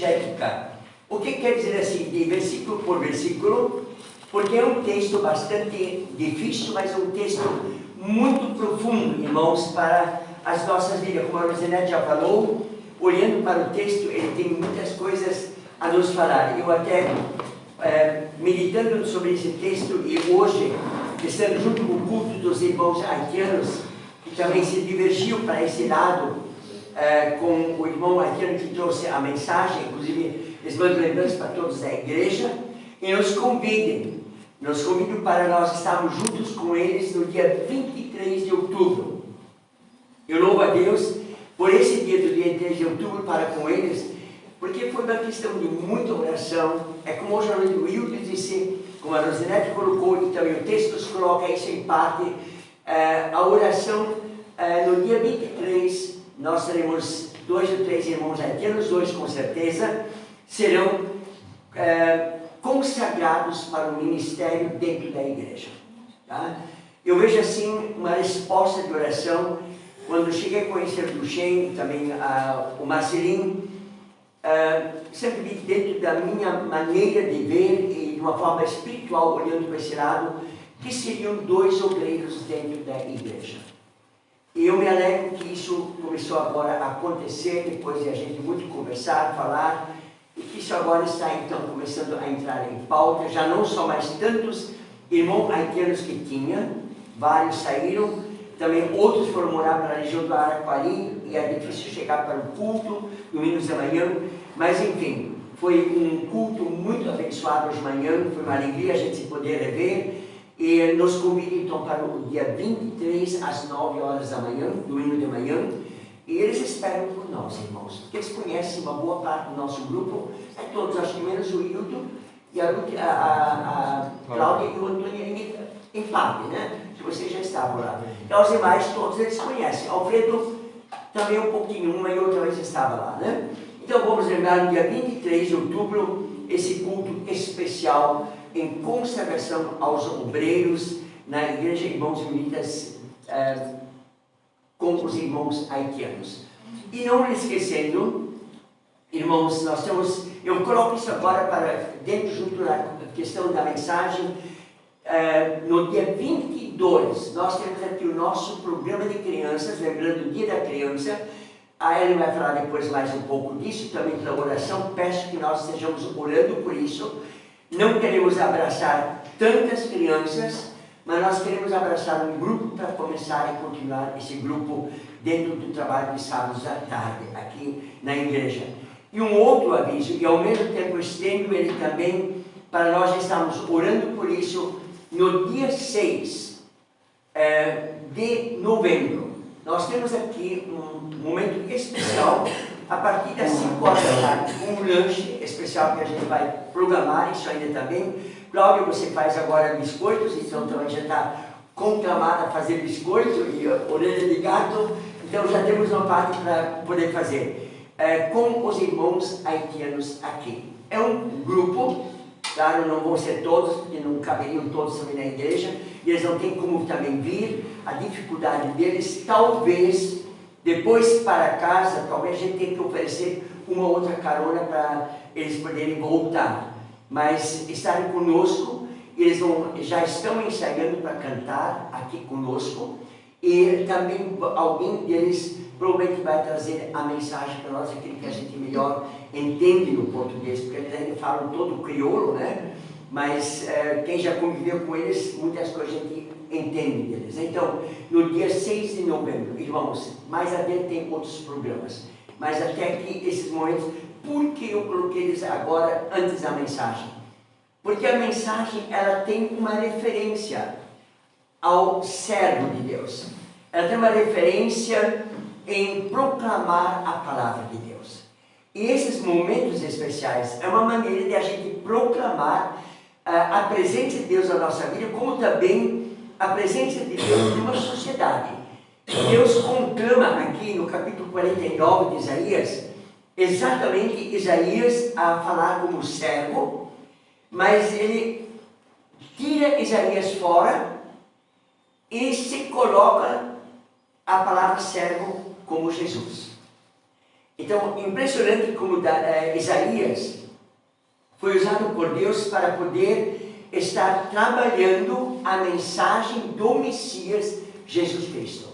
exegética. O que quer dizer assim, de versículo por versículo? Porque é um texto bastante difícil, mas é um texto muito profundo, irmãos, para as nossas vidas. Como a Rosinete já falou, olhando para o texto, ele tem muitas coisas a nos falar. Eu até, meditando sobre esse texto, e hoje, estando junto com o culto dos irmãos haitianos, que também se divergiu para esse lado, com o irmão haitiano que trouxe a mensagem, inclusive eles mandam lembranças para todos da igreja, e nos convidam para nós estarmos juntos com eles no dia 23 de outubro. Eu louvo a Deus por esse dia do dia 3 de outubro para com eles, porque foi uma questão de muita oração. É como hoje o Wilton disse, como a Rosinete colocou, e também o texto nos coloca isso em parte, a oração no dia 23, nós teremos 2 ou 3 irmãos haitianos, 2 com certeza, serão consagrados para o ministério dentro da igreja. Tá? Eu vejo assim uma resposta de oração. Quando cheguei a conhecer o Duchenne, também o Marcelinho, sempre vi dentro da minha maneira de ver e de uma forma espiritual, olhando para esse lado, que seriam 2 obreiros dentro da igreja. E eu me alegro que isso começou agora a acontecer, depois de a gente muito conversar, falar, e que isso agora está então começando a entrar em pauta. Já não são mais tantos irmãos haitianos que tinha, vários saíram, também outros foram morar para a região do Araquari, e é difícil chegar para o culto, domingos de manhã, mas enfim, foi um culto muito abençoado hoje de manhã, foi uma alegria a gente se poder rever, e nos convida então para o dia 23, às 9 horas da manhã, domingo de manhã, e eles esperam por nós, irmãos, porque eles conhecem uma boa parte do nosso grupo, todos, acho que menos o Hilton, e a Cláudia e o Antônio em parte, né? Que vocês já estavam lá. Então, os demais, todos eles conhecem. Alfredo também um pouquinho, uma e outra vez estava lá, né? Então, vamos lembrar no dia 23 de outubro, esse culto especial em consagração aos obreiros na Igreja Irmãos Unidas com os irmãos haitianos. E não esquecendo, irmãos, nós temos, eu coloco isso agora para dentro, junto da questão da mensagem, no dia 22, nós temos aqui o nosso programa de crianças, lembrando o Dia da Criança. A Ellen vai falar depois mais um pouco disso, também pela oração. Peço que nós estejamos orando por isso. Não queremos abraçar tantas crianças, mas nós queremos abraçar um grupo para começar e continuar esse grupo dentro do trabalho de sábados à tarde, aqui na igreja. E um outro aviso, e ao mesmo tempo estendo ele também, para nós estarmos orando por isso, no dia 6 de novembro, nós temos aqui um momento especial, a partir das 5 horas da tarde, um lanche especial que a gente vai programar, isso ainda também. Cláudia, você faz agora biscoitos, então também já está conclamada a fazer biscoito e orelha de gato, então já temos uma parte para poder fazer com os irmãos haitianos aqui. É um grupo, claro, não vão ser todos, porque não caberiam todos também na igreja, e eles não têm como também vir, a dificuldade deles, talvez, depois para casa, talvez a gente tenha que oferecer uma outra carona para eles poderem voltar. Mas estarem conosco, eles já estão ensaiando para cantar aqui conosco, e também alguém deles provavelmente vai trazer a mensagem para nós, aquilo que a gente melhor entende no português, porque eles ainda falam todo crioulo, né? Mas quem já conviveu com eles, muitas coisas a gente entende deles. Então, no dia 6 de novembro, irmãos, mais adiante tem outros programas, mas até aqui, esses momentos, por que eu coloquei eles agora antes da mensagem? Porque a mensagem, ela tem uma referência ao servo de Deus. Ela tem uma referência em proclamar a palavra de Deus. E esses momentos especiais é uma maneira de a gente proclamar a presença de Deus na nossa vida, como também a presença de Deus numa sociedade. Deus conclama aqui no capítulo 49 de Isaías, exatamente Isaías a falar como servo, mas ele tira Isaías fora e se coloca a palavra servo como Jesus. Então, impressionante como Isaías foi usado por Deus para poder estar trabalhando a mensagem do Messias Jesus Cristo.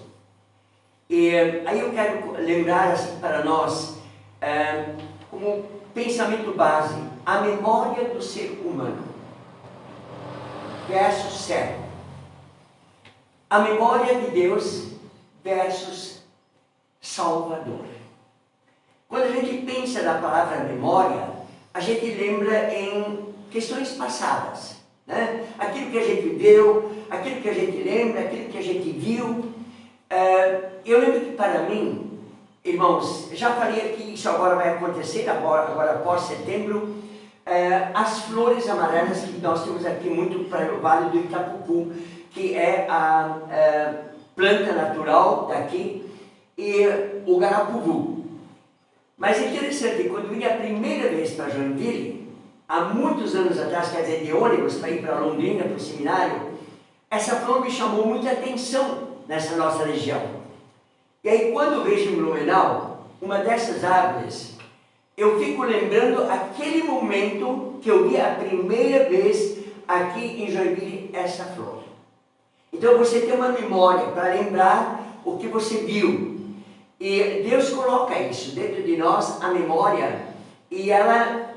E aí eu quero lembrar assim, para nós, como pensamento base, a memória do ser humano versus céu. A memória de Deus versus Salvador. Quando a gente pensa na palavra memória, a gente lembra em questões passadas, né? Aquilo que a gente viveu, aquilo que a gente lembra, aquilo que a gente viu. Eu lembro que para mim, irmãos, já falei aqui, isso agora vai acontecer, agora após setembro, as flores amarelas que nós temos aqui muito para o Vale do Itapucu, que é a planta natural daqui, e o garapuvu. Mas é interessante, quando eu vim a primeira vez para Joinville, há muitos anos atrás, quer dizer, de ônibus para ir para Londrina, para o seminário, essa flor me chamou muita atenção nessa nossa região. E aí quando eu vejo em Blumenau, uma dessas árvores, eu fico lembrando aquele momento que eu vi a primeira vez aqui em Joinville essa flor. Então você tem uma memória para lembrar o que você viu. E Deus coloca isso dentro de nós, a memória, e ela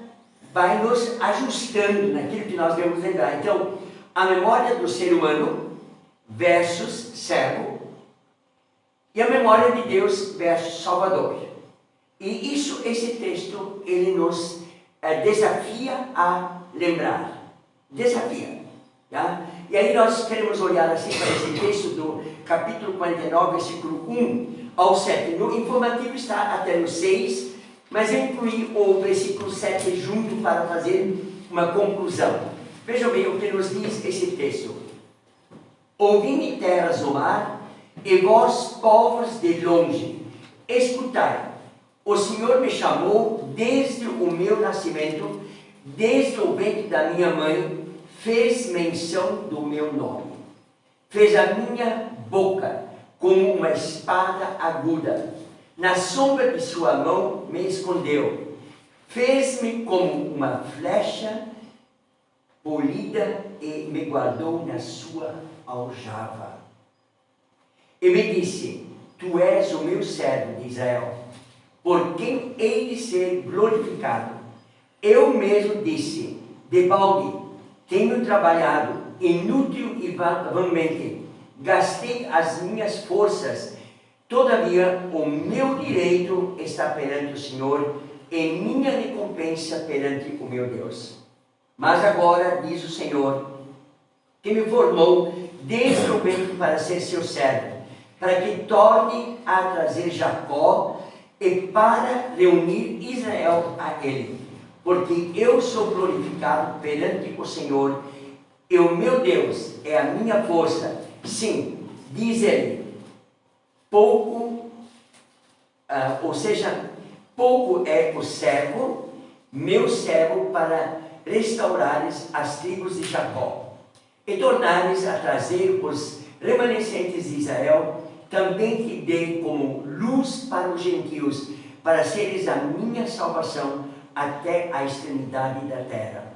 vai nos ajustando naquilo que nós devemos lembrar. Então, a memória do ser humano versus servo, e a memória de Deus versus Salvador. E esse texto, ele nos desafia a lembrar. Desafia. Tá? E aí nós queremos olhar assim para esse texto do capítulo 49, versículo 1 ao 7. No informativo está até o 6, mas eu incluí o versículo 7 junto para fazer uma conclusão. Vejam bem o que nos diz esse texto. Ouvindo terras do mar, e vós, povos de longe, escutai. O Senhor me chamou desde o meu nascimento, desde o ventre da minha mãe, fez menção do meu nome. Fez a minha boca como uma espada aguda. Na sombra de sua mão me escondeu. Fez-me como uma flecha polida e me guardou na sua aljava. E me disse, tu és o meu servo de Israel, por quem hei de ser glorificado. Eu mesmo disse, debalde, tenho trabalhado inútil e vanamente, gastei as minhas forças, todavia o meu direito está perante o Senhor, e minha recompensa perante o meu Deus. Mas agora, diz o Senhor, que me formou desde o ventre para ser seu servo, para que torne a trazer Jacó e para reunir Israel a ele. Porque eu sou glorificado perante o Senhor, e o meu Deus é a minha força. Sim, diz ele, pouco é o servo, meu servo, para restaurares as tribos de Jacó, e tornares a trazer os remanescentes de Israel. Também te dei como luz para os gentios, para seres a minha salvação até a extremidade da terra.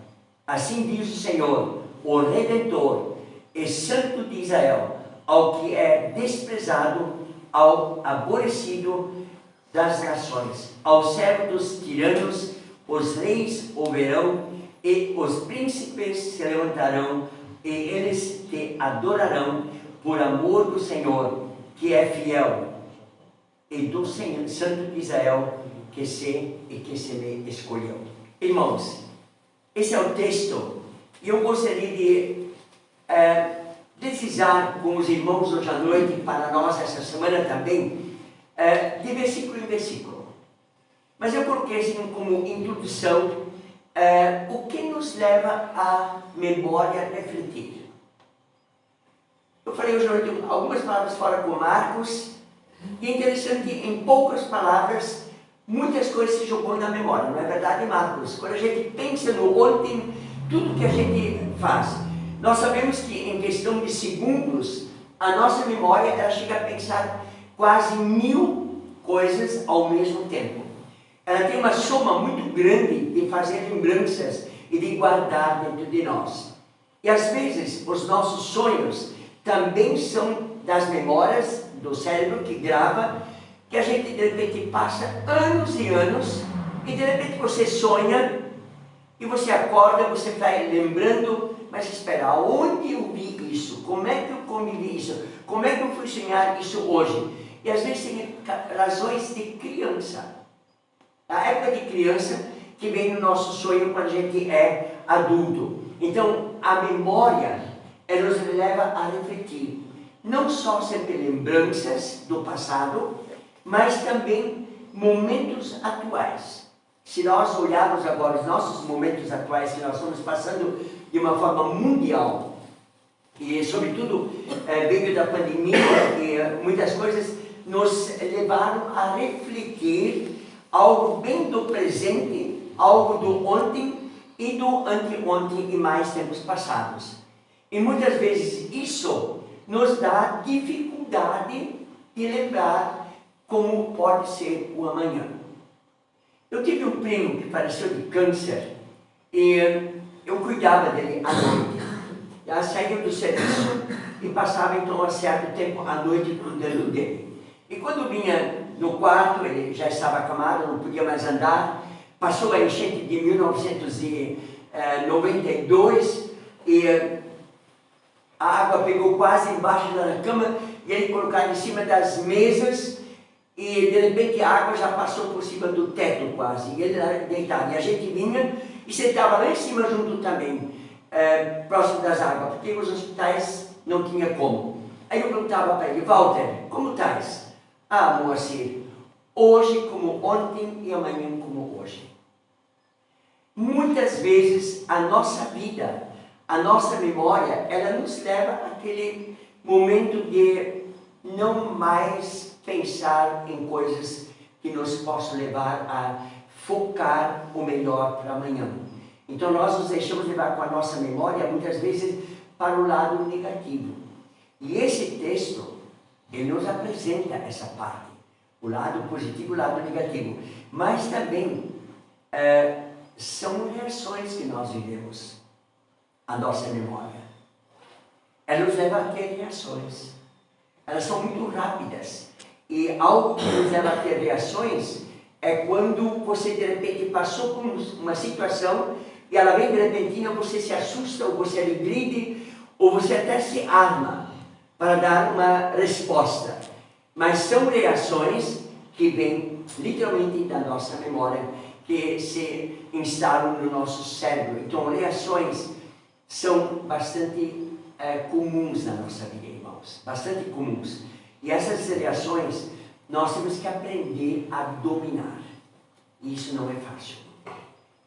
Assim diz o Senhor, o Redentor e Santo de Israel, ao que é desprezado, ao aborrecido das nações, ao servo dos tiranos, os reis ouvirão, e os príncipes se levantarão, e eles te adorarão por amor do Senhor, que é fiel, e do Senhor, Santo de Israel, que se me escolheu. Irmãos, esse é o texto, e eu gostaria de deslizar com os irmãos hoje à noite, para nós essa semana também, de versículo em versículo. Mas eu coloquei assim como introdução, o que nos leva à memória refletir. Eu falei hoje à noite algumas palavras fora com Marcos, e é interessante, em poucas palavras, muitas coisas se jogam na memória, não é verdade, Marcos? Quando a gente pensa no ontem, tudo que a gente faz, nós sabemos que em questão de segundos, a nossa memória ela chega a pensar quase 1000 coisas ao mesmo tempo. ela tem uma soma muito grande de fazer lembranças e de guardar dentro de nós. E às vezes os nossos sonhos também são das memórias do cérebro que grava, que a gente de repente passa anos e anos, e de repente você sonha, e você acorda, você vai lembrando, mas espera, onde eu vi isso? Como é que eu convivi isso? Como é que eu fui sonhar isso hoje? E às vezes tem razões de criança. A época de criança que vem no nosso sonho quando a gente é adulto. Então, a memória, ela nos leva a refletir. Não só sempre lembranças do passado, mas também momentos atuais. Se nós olharmos agora os nossos momentos atuais que nós estamos passando de uma forma mundial, e sobretudo veio da pandemia, e muitas coisas nos levaram a refletir algo bem do presente, algo do ontem e do anteontem e mais tempos passados. E muitas vezes isso nos dá dificuldade de lembrar como pode ser o amanhã. Eu tive um primo que faleceu de câncer e eu cuidava dele à noite. Ela saiu do serviço e passava então um certo tempo à noite cuidando dele. E quando vinha no quarto, ele já estava acamado, não podia mais andar. Passou a enchente de 1992 e a água pegou quase embaixo da cama e ele colocava em cima das mesas e de repente a água já passou por cima do teto quase. E ele lá deitado. E a gente vinha e sentava lá em cima junto também, próximo das águas, porque os hospitais não tinha como. Aí eu perguntava para ele: Walter, como estás? Ah, Moacir, hoje como ontem e amanhã como hoje. Muitas vezes a nossa vida, a nossa memória, ela nos leva àquele momento de não mais pensar em coisas que nos possam levar a focar o melhor para amanhã. Então nós nos deixamos levar com a nossa memória, muitas vezes, para o lado negativo. E esse texto, ele nos apresenta essa parte, o lado positivo e o lado negativo. Mas também são reações que nós vivemos à nossa memória. Ela nos leva a ter reações. Elas são muito rápidas. E algo que nos leva a ter reações é quando você de repente passou por uma situação e ela vem de repentina, você se assusta, ou você regride, ou você até se arma para dar uma resposta. Mas são reações que vêm literalmente da nossa memória, que se instalam no nosso cérebro. Então, reações são bastante comuns na nossa vida, irmãos. Bastante comuns. E essas reações nós temos que aprender a dominar. E isso não é fácil.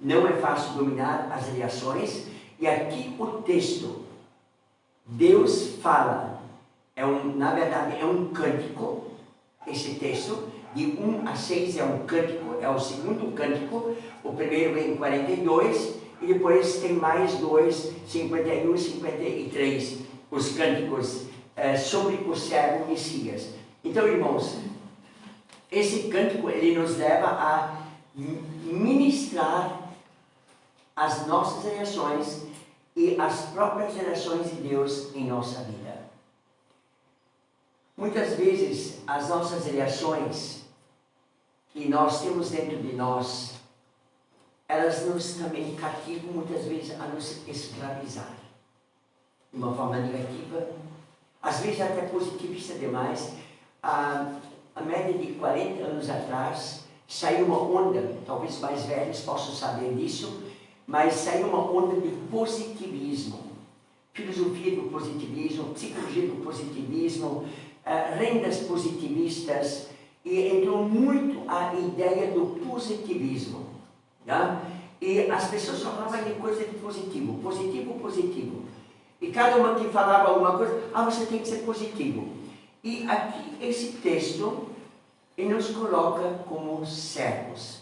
Não é fácil dominar as reações. E aqui o texto, Deus fala, na verdade é um cântico, esse texto, de 1 a 6 é um cântico, é o segundo cântico, o primeiro vem em 42, e depois tem mais dois, 51 e 53, os cânticos sobre o servo Messias. Então, irmãos, esse cântico, ele nos leva a ministrar as nossas reações e as próprias reações de Deus em nossa vida. Muitas vezes, as nossas reações que nós temos dentro de nós, elas nos também cativam muitas vezes a nos escravizar. De uma forma negativa, às vezes até positivista demais. A média de 40 anos atrás, saiu uma onda, talvez mais velhos possam saber disso, mas saiu uma onda de positivismo. Filosofia do positivismo, psicologia do positivismo, rendas positivistas, e entrou muito a ideia do positivismo. Tá? E as pessoas falavam de coisa de positivo, positivo, positivo. E cada uma que falava alguma coisa, você tem que ser positivo. E aqui, esse texto, ele nos coloca como servos.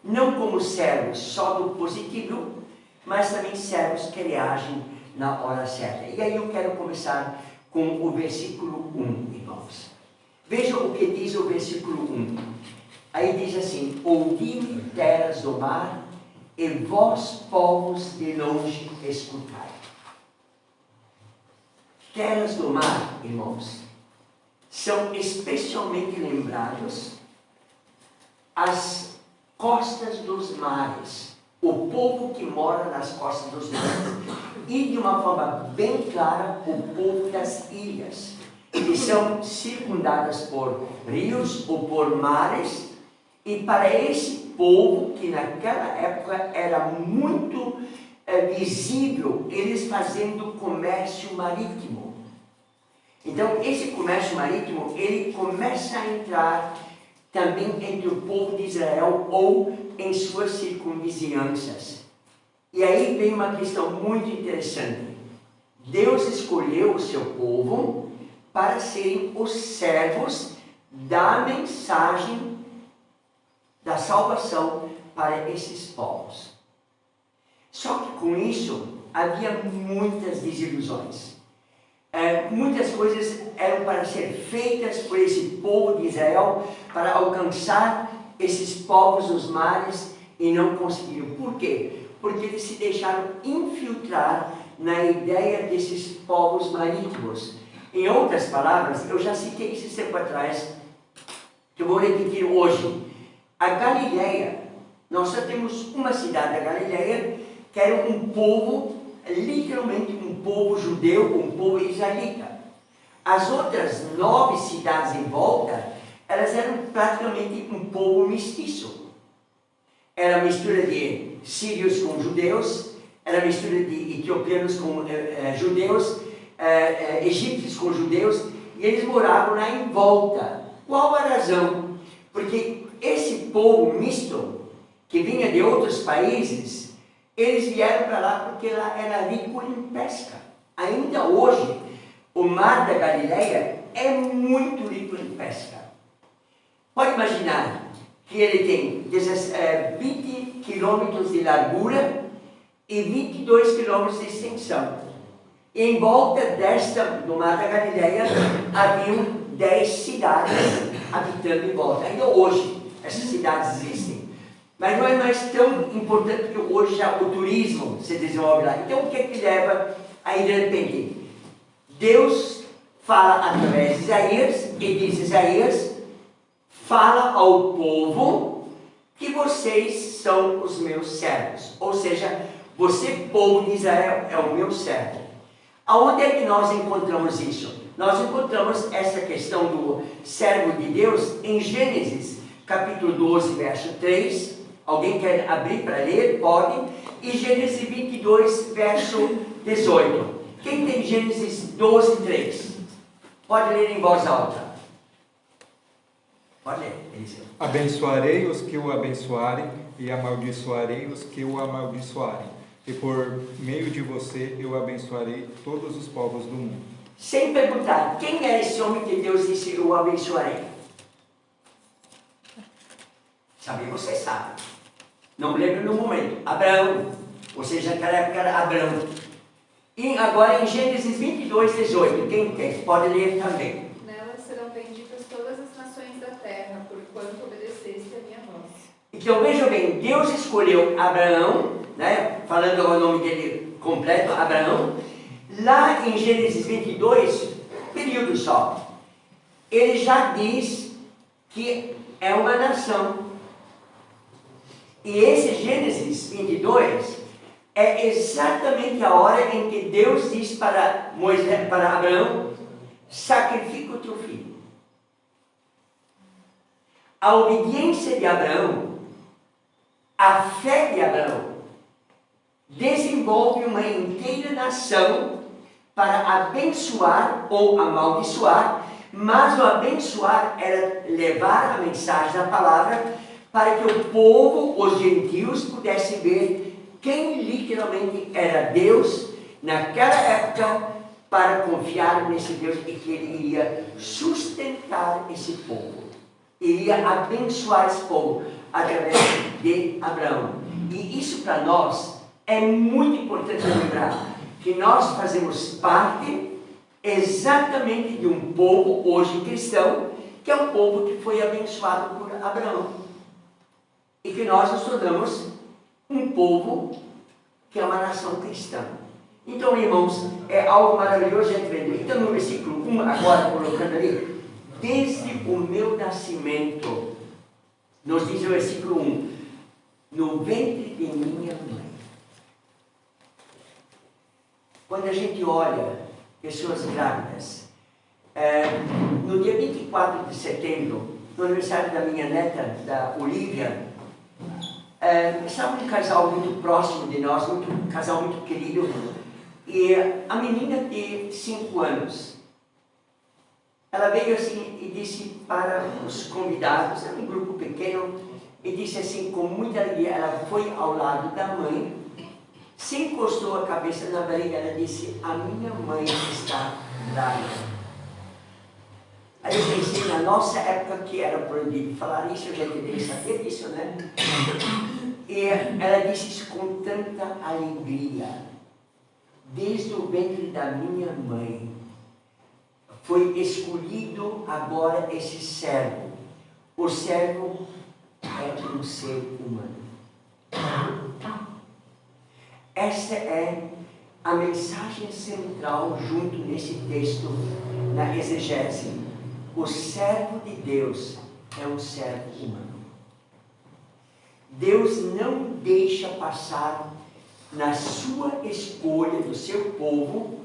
Não como servos só do positivo, mas também servos que reagem na hora certa. E aí eu quero começar com o versículo 1, irmãos. Vejam o que diz o versículo 1. Aí diz assim: ouvi-me terras do mar, e vós, povos de longe, escutai. Terras do mar, irmãos, são especialmente lembrados as costas dos mares, o povo que mora nas costas dos mares, e de uma forma bem clara, o povo das ilhas, que são circundadas por rios ou por mares. E para esse povo, que naquela época era muito visível, eles fazendo comércio marítimo. Então, esse comércio marítimo, ele começa a entrar também entre o povo de Israel ou em suas circunvizinhanças. E aí vem uma questão muito interessante. Deus escolheu o seu povo para serem os servos da mensagem da salvação para esses povos. Só que com isso havia muitas desilusões. Muitas coisas eram para ser feitas por esse povo de Israel para alcançar esses povos dos mares e não conseguiram. Por quê? Porque eles se deixaram infiltrar na ideia desses povos marítimos. Em outras palavras, eu já citei esse tempo atrás, que eu vou repetir hoje. A Galileia, nós só temos uma cidade da Galileia, que era um povo, literalmente um povo judeu, um povo israelita. As outras 9 cidades em volta, elas eram praticamente um povo mestiço. Era a mistura de sírios com judeus, era a mistura de etiopianos com judeus, egípcios com judeus, e eles moravam lá em volta. Qual a razão? Porque esse povo misto, que vinha de outros países, eles vieram para lá porque lá era rico em pesca. Ainda hoje, o mar da Galileia é muito rico em pesca. Pode imaginar que ele tem 20 quilômetros de largura e 22 quilômetros de extensão. E em volta do mar da Galileia haviam 10 cidades habitando em volta. Ainda hoje essas cidades existem. Mas não é mais tão importante, porque hoje já o turismo se desenvolve lá. Então o que é que leva aí de repente? Deus fala através de Isaías e diz: Isaías, fala ao povo que vocês são os meus servos. Ou seja, você, povo de Israel, é o meu servo. Aonde é que nós encontramos isso? Nós encontramos essa questão do servo de Deus em Gênesis, capítulo 12, verso 3. Alguém quer abrir para ler? Pode. E Gênesis 22, verso 18. Quem tem Gênesis 12, 3? Pode ler em voz alta. Pode ler, Eliseu. Abençoarei os que o abençoarem e amaldiçoarei os que o amaldiçoarem. E por meio de você eu abençoarei todos os povos do mundo. Sem perguntar, quem era esse homem que Deus disse: eu abençoarei? Sabe, você sabe. Não lembro no momento. Abraão. Ou seja, naquela época era Abraão. E agora em Gênesis 22, 18. Quem tem? Pode ler também. Nelas serão benditas todas as nações da terra, por quanto obedeceste a minha voz. Então veja bem, Deus escolheu Abraão, né? Falando o nome dele completo, Abraão. Lá em Gênesis 22, período só, ele já diz que é uma nação. E esse Gênesis 22 é exatamente a hora em que Deus diz para Abraão: sacrifica o teu filho. A obediência de Abraão, a fé de Abraão, desenvolve uma inteira nação para abençoar ou amaldiçoar, mas o abençoar era levar a mensagem da palavra para que o povo, os gentios, pudessem ver quem literalmente era Deus naquela época, para confiar nesse Deus e que ele iria sustentar esse povo, iria abençoar esse povo através de Abraão. E isso para nós é muito importante lembrar, que nós fazemos parte exatamente de um povo hoje cristão, que é o povo que foi abençoado por Abraão. e que nós nos tornamos um povo que é uma nação cristã. Então, irmãos, é algo maravilhoso a gente vendo. Então, no versículo 1, agora colocando ali, desde o meu nascimento, nos diz o versículo 1, no ventre de minha mãe. Quando a gente olha pessoas grávidas, no dia 24 de setembro, no aniversário da minha neta, da Olivia, estava um casal muito próximo de nós, um casal muito querido, e a menina de 5 anos, ela veio assim e disse para os convidados, era um grupo pequeno, e disse assim, com muita alegria, ela foi ao lado da mãe, se encostou a cabeça na barriga, ela disse, a minha mãe está grávida. Aí eu pensei, na nossa época que era proibido falar isso, eu já deveria saber disso, né? E ela disse isso com tanta alegria. Desde o ventre da minha mãe, foi escolhido agora esse servo. O servo é um ser humano. Esta é a mensagem central junto nesse texto, na exegese. O servo de Deus é um servo humano. Deus não deixa passar na sua escolha do seu povo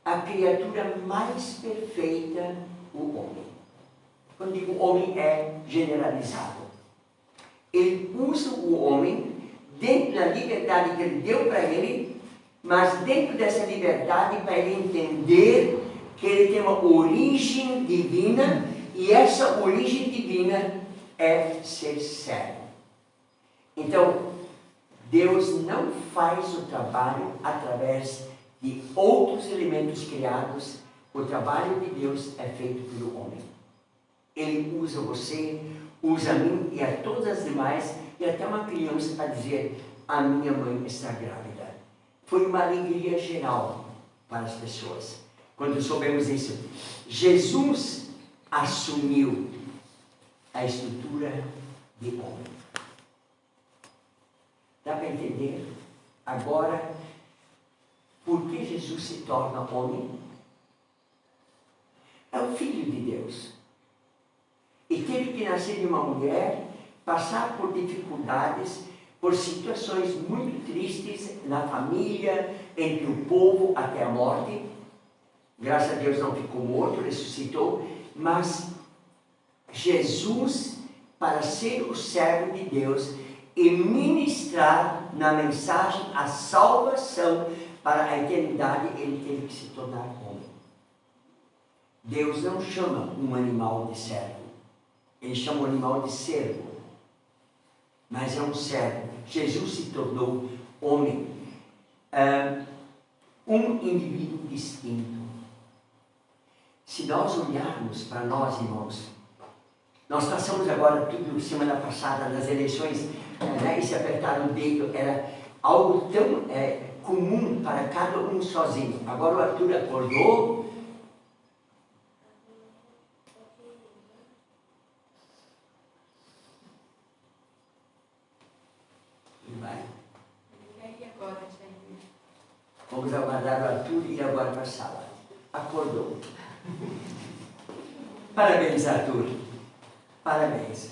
a criatura mais perfeita, o homem. Quando digo homem, é generalizado. Ele usa o homem dentro da liberdade que ele deu para ele, mas dentro dessa liberdade para ele entender que ele tem uma origem divina, e essa origem divina é ser servo. Então, Deus não faz o trabalho através de outros elementos criados. O trabalho de Deus é feito pelo homem. Ele usa você, usa a mim e a todas as demais, e até uma criança para dizer, a minha mãe está grávida. Foi uma alegria geral para as pessoas quando soubemos isso. Jesus assumiu a estrutura de homem. Dá para entender agora por que Jesus se torna homem? É o Filho de Deus. E teve que nascer de uma mulher, passar por dificuldades, por situações muito tristes na família, entre o povo até a morte. Graças a Deus não ficou morto, ressuscitou, mas Jesus, para ser o servo de Deus e ministrar na mensagem a salvação para a eternidade, ele teve que se tornar homem. Deus não chama um animal de servo, ele chama o animal de servo, mas é um servo. Jesus se tornou homem, um indivíduo distinto. Se nós olharmos para nós, irmãos, nós passamos agora tudo semana passada nas eleições, né, e se apertar o dedo era algo tão comum para cada um sozinho. Agora o Arthur acordou. E vai. Vamos aguardar o Arthur e ir agora para a sala. Acordou. Parabéns, Arthur. Parabéns.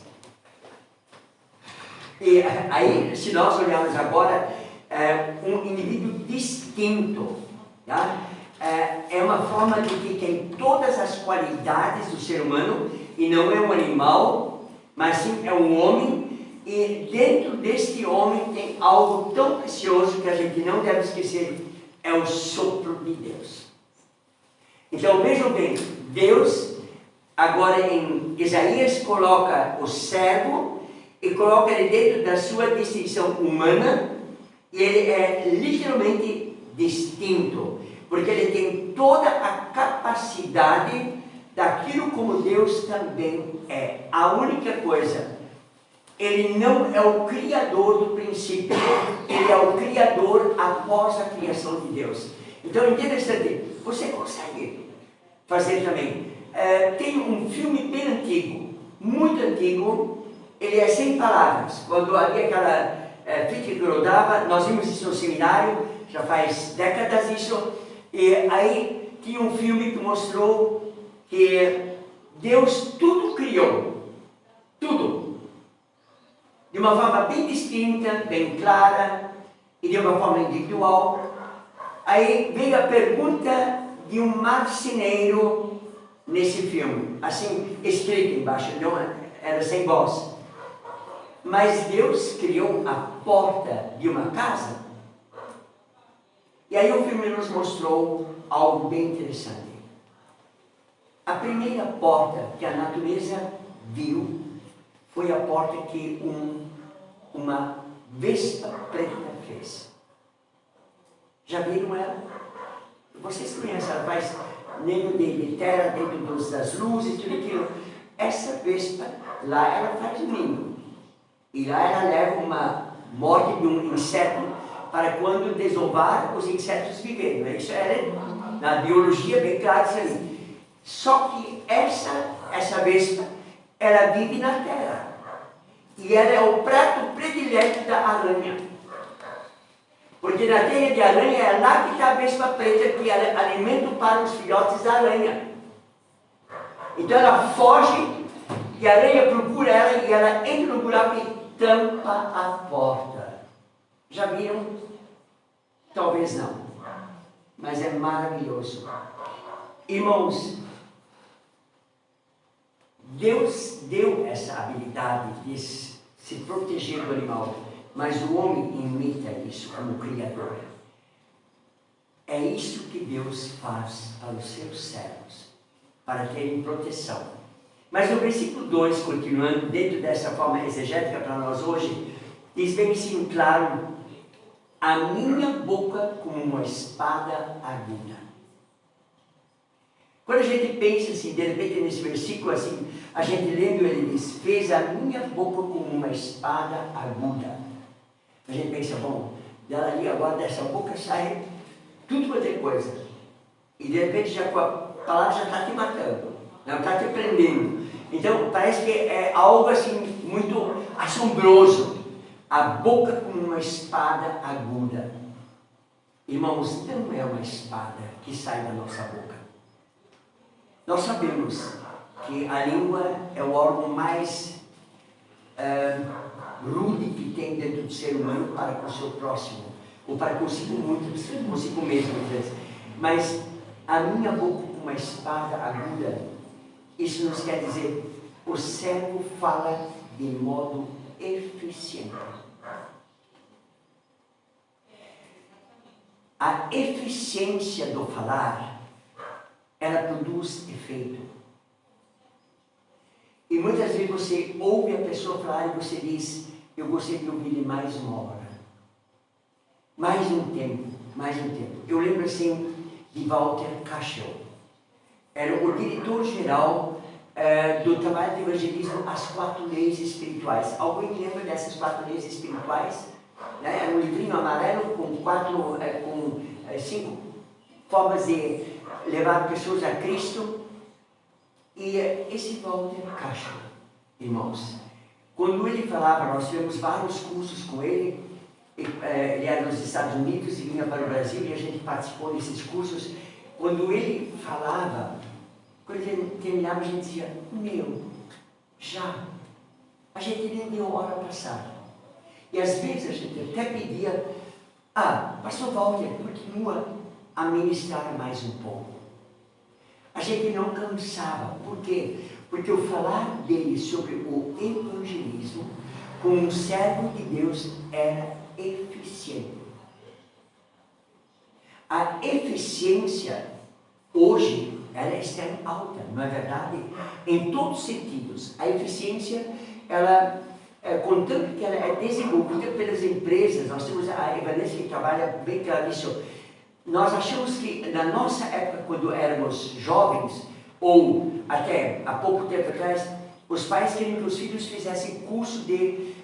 E aí, se nós olharmos agora, um indivíduo distinto, tá? É uma forma de que tem todas as qualidades do ser humano, e não é um animal, mas sim é um homem, e dentro deste homem tem algo tão precioso que a gente não deve esquecer, é o sopro de Deus. Então vejam bem, Deus agora em Isaías coloca o servo e coloca ele dentro da sua distinção humana, e ele é literalmente distinto, porque ele tem toda a capacidade daquilo como Deus também é. A única coisa, ele não é o criador do princípio, ele é o criador após a criação de Deus. Então é interessante, você consegue fazer também. Tem um filme bem antigo, muito antigo, ele é sem palavras. Quando havia aquela fita que rodava, nós vimos isso no seminário, já faz décadas isso, e aí tinha um filme que mostrou que Deus tudo criou, tudo, de uma forma bem distinta, bem clara, e de uma forma individual. Aí veio a pergunta de um marceneiro nesse filme, assim, escrito embaixo, não era sem voz. Mas Deus criou a porta de uma casa. E aí o filme nos mostrou algo bem interessante. A primeira porta que a natureza viu foi a porta que uma vespa preta fez. Já viram ela? Vocês conhecem, ela faz ninho de terra dentro das luzes, tudo aquilo. Essa vespa, lá ela faz um ninho. E lá ela leva uma morte de um inseto para quando desovar os insetos viverem. Isso é na biologia bem claro isso ali. Só que essa vespa, ela vive na terra. E ela é o prato predileto da aranha. Porque na teia de aranha é lá que está a vespa preta, que é alimento para os filhotes da aranha. Então ela foge, e a aranha procura ela, e ela entra no buraco e tampa a porta. Já viram? Talvez não. Mas é maravilhoso. Irmãos, Deus deu essa habilidade de se proteger do animal, mas o homem imita isso como criador. É isso que Deus faz para os seus servos, para terem proteção. Mas no versículo 2, continuando, dentro dessa forma exegética para nós hoje, diz bem assim, claro, a minha boca como uma espada aguda. Quando a gente pensa assim, de repente nesse versículo assim, a gente lendo ele diz, fez a minha boca como uma espada aguda. A gente pensa, bom, dela ali agora dessa boca sai tudo quanto é coisa. E de repente já com a palavra já está te matando, não está te prendendo. Então parece que é algo assim muito assombroso. A boca como uma espada aguda. Irmãos, não é uma espada que sai da nossa boca. Nós sabemos que a língua é o órgão mais rude que tem dentro do ser humano para com o seu próximo, ou para consigo mesmo. Mas a minha boca com uma espada aguda, isso nos quer dizer, o servo fala de modo eficiente. A eficiência do falar, ela produz efeito. E muitas vezes você ouve a pessoa falar e você diz, eu gostaria de ouvir mais uma hora. Mais um tempo, mais um tempo. Eu lembro assim de Walter Cashel. Era o diretor-geral do trabalho de evangelismo As 4 Leis Espirituais. Alguém lembra dessas 4 leis espirituais? Era um livrinho amarelo com 5 formas de levar pessoas a Cristo. E esse Walter Cashel, irmãos, quando ele falava, nós tivemos vários cursos com ele, ele era dos Estados Unidos e vinha para o Brasil e a gente participou desses cursos. Quando ele falava, quando ele terminava, a gente dizia, já, a gente nem deu hora passar. E às vezes a gente até pedia, pastor Walter, continua a ministrar mais um pouco. A gente não cansava. Por quê? Porque o falar dele sobre o evangelismo, como um servo de Deus, era eficiente. A eficiência, hoje, ela está alta, não é verdade? Em todos os sentidos. A eficiência, ela, contanto que ela é desenvolvida pelas empresas, nós temos a Evanessa que trabalha bem claro nisso. Nós achamos que na nossa época, quando éramos jovens, ou até há pouco tempo atrás, os pais queriam que os filhos fizessem curso de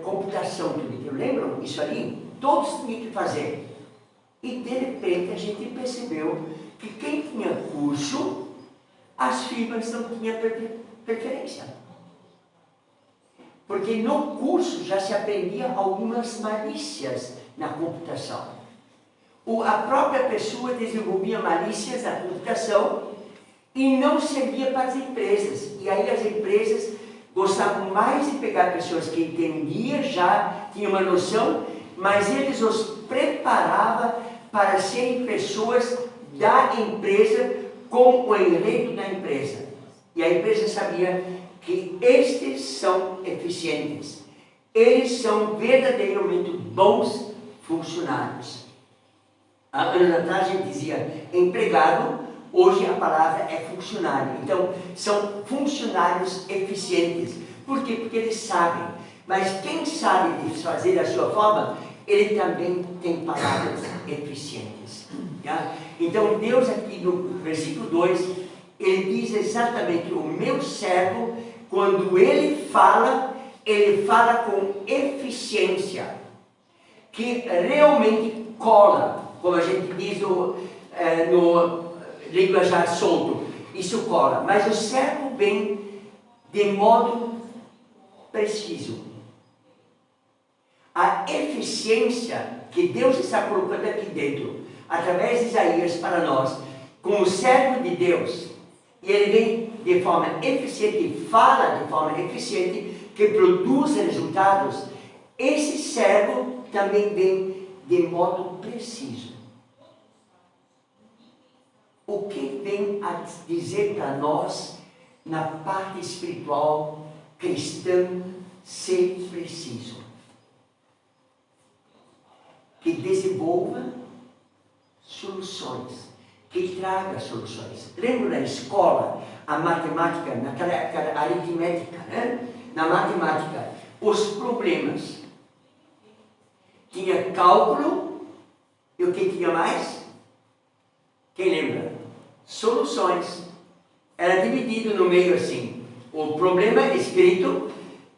computação, tudo. Lembram isso ali? Todos tinham que fazer. E de repente a gente percebeu que quem tinha curso, as firmas não tinham preferência. porque no curso já se aprendia algumas malícias na computação. A própria pessoa desenvolvia malícias na computação e não servia para as empresas. E aí as empresas gostavam mais de pegar pessoas que entendiam, já tinham uma noção, mas eles os preparavam para serem pessoas da empresa com o enredo da empresa. E a empresa sabia que estes são eficientes. Eles são verdadeiramente bons funcionários. Há anos atrás a gente dizia empregado, hoje a palavra é funcionário. Então, são funcionários eficientes. Por quê? Porque eles sabem. Mas quem sabe de fazer da sua forma, ele também tem palavras eficientes. Tá? Então, Deus aqui no versículo 2, ele diz exatamente: o meu servo, quando ele fala com eficiência, que realmente cola, como a gente diz no linguajar solto, isso cola. Mas o servo vem de modo preciso. A eficiência que Deus está colocando aqui dentro, através de Isaías para nós, como servo de Deus, e ele vem de forma eficiente, fala de forma eficiente, que produz resultados. Esse servo também vem de modo preciso. O que vem a dizer para nós na parte espiritual cristã ser preciso? Que desenvolva soluções, que traga soluções. Lembro na escola, a matemática, naquela época, a aritmética, né? Na matemática, os problemas. Tinha cálculo, e o que tinha mais? Quem lembra? Soluções. Era dividido no meio assim. O problema escrito,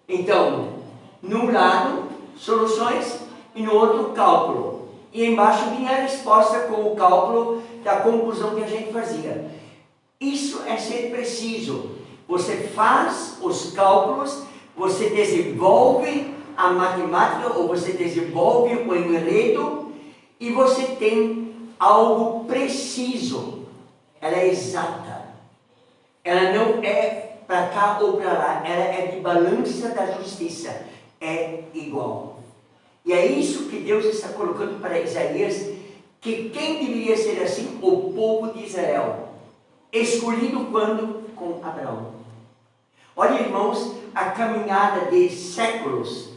então, num lado, soluções, e no outro, cálculo. E embaixo vinha a resposta com o cálculo da conclusão que a gente fazia. Isso é ser preciso. Você faz os cálculos, você desenvolve a matemática, ou você desenvolve o enredo, e você tem algo preciso. Ela é exata. Ela não é para cá ou para lá. Ela é de balança da justiça. É igual. E é isso que Deus está colocando para Isaías, que quem deveria ser assim? O povo de Israel. Escolhido quando? Com Abraão. Olha, irmãos, a caminhada de séculos,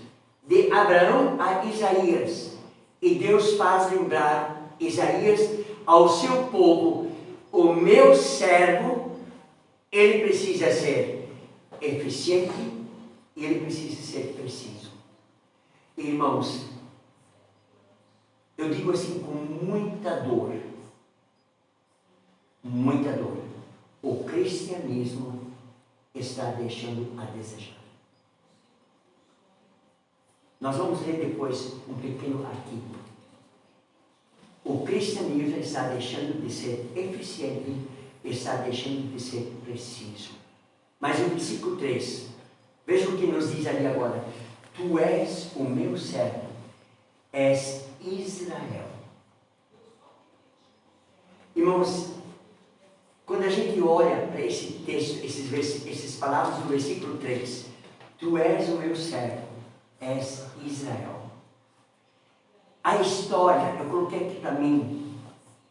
de Abraão a Isaías. E Deus faz lembrar Isaías ao seu povo: o meu servo, ele precisa ser eficiente e ele precisa ser preciso. Irmãos, eu digo assim com muita dor, o cristianismo está deixando a desejar. Nós vamos ler depois um pequeno artigo. O cristianismo está deixando de ser eficiente, está deixando de ser preciso. Mas o versículo 3, veja o que nos diz ali agora: tu és o meu servo, és Israel. Irmãos, quando a gente olha para esse texto, essas palavras do versículo 3, tu és o meu servo, és Israel. A história, eu coloquei aqui para mim,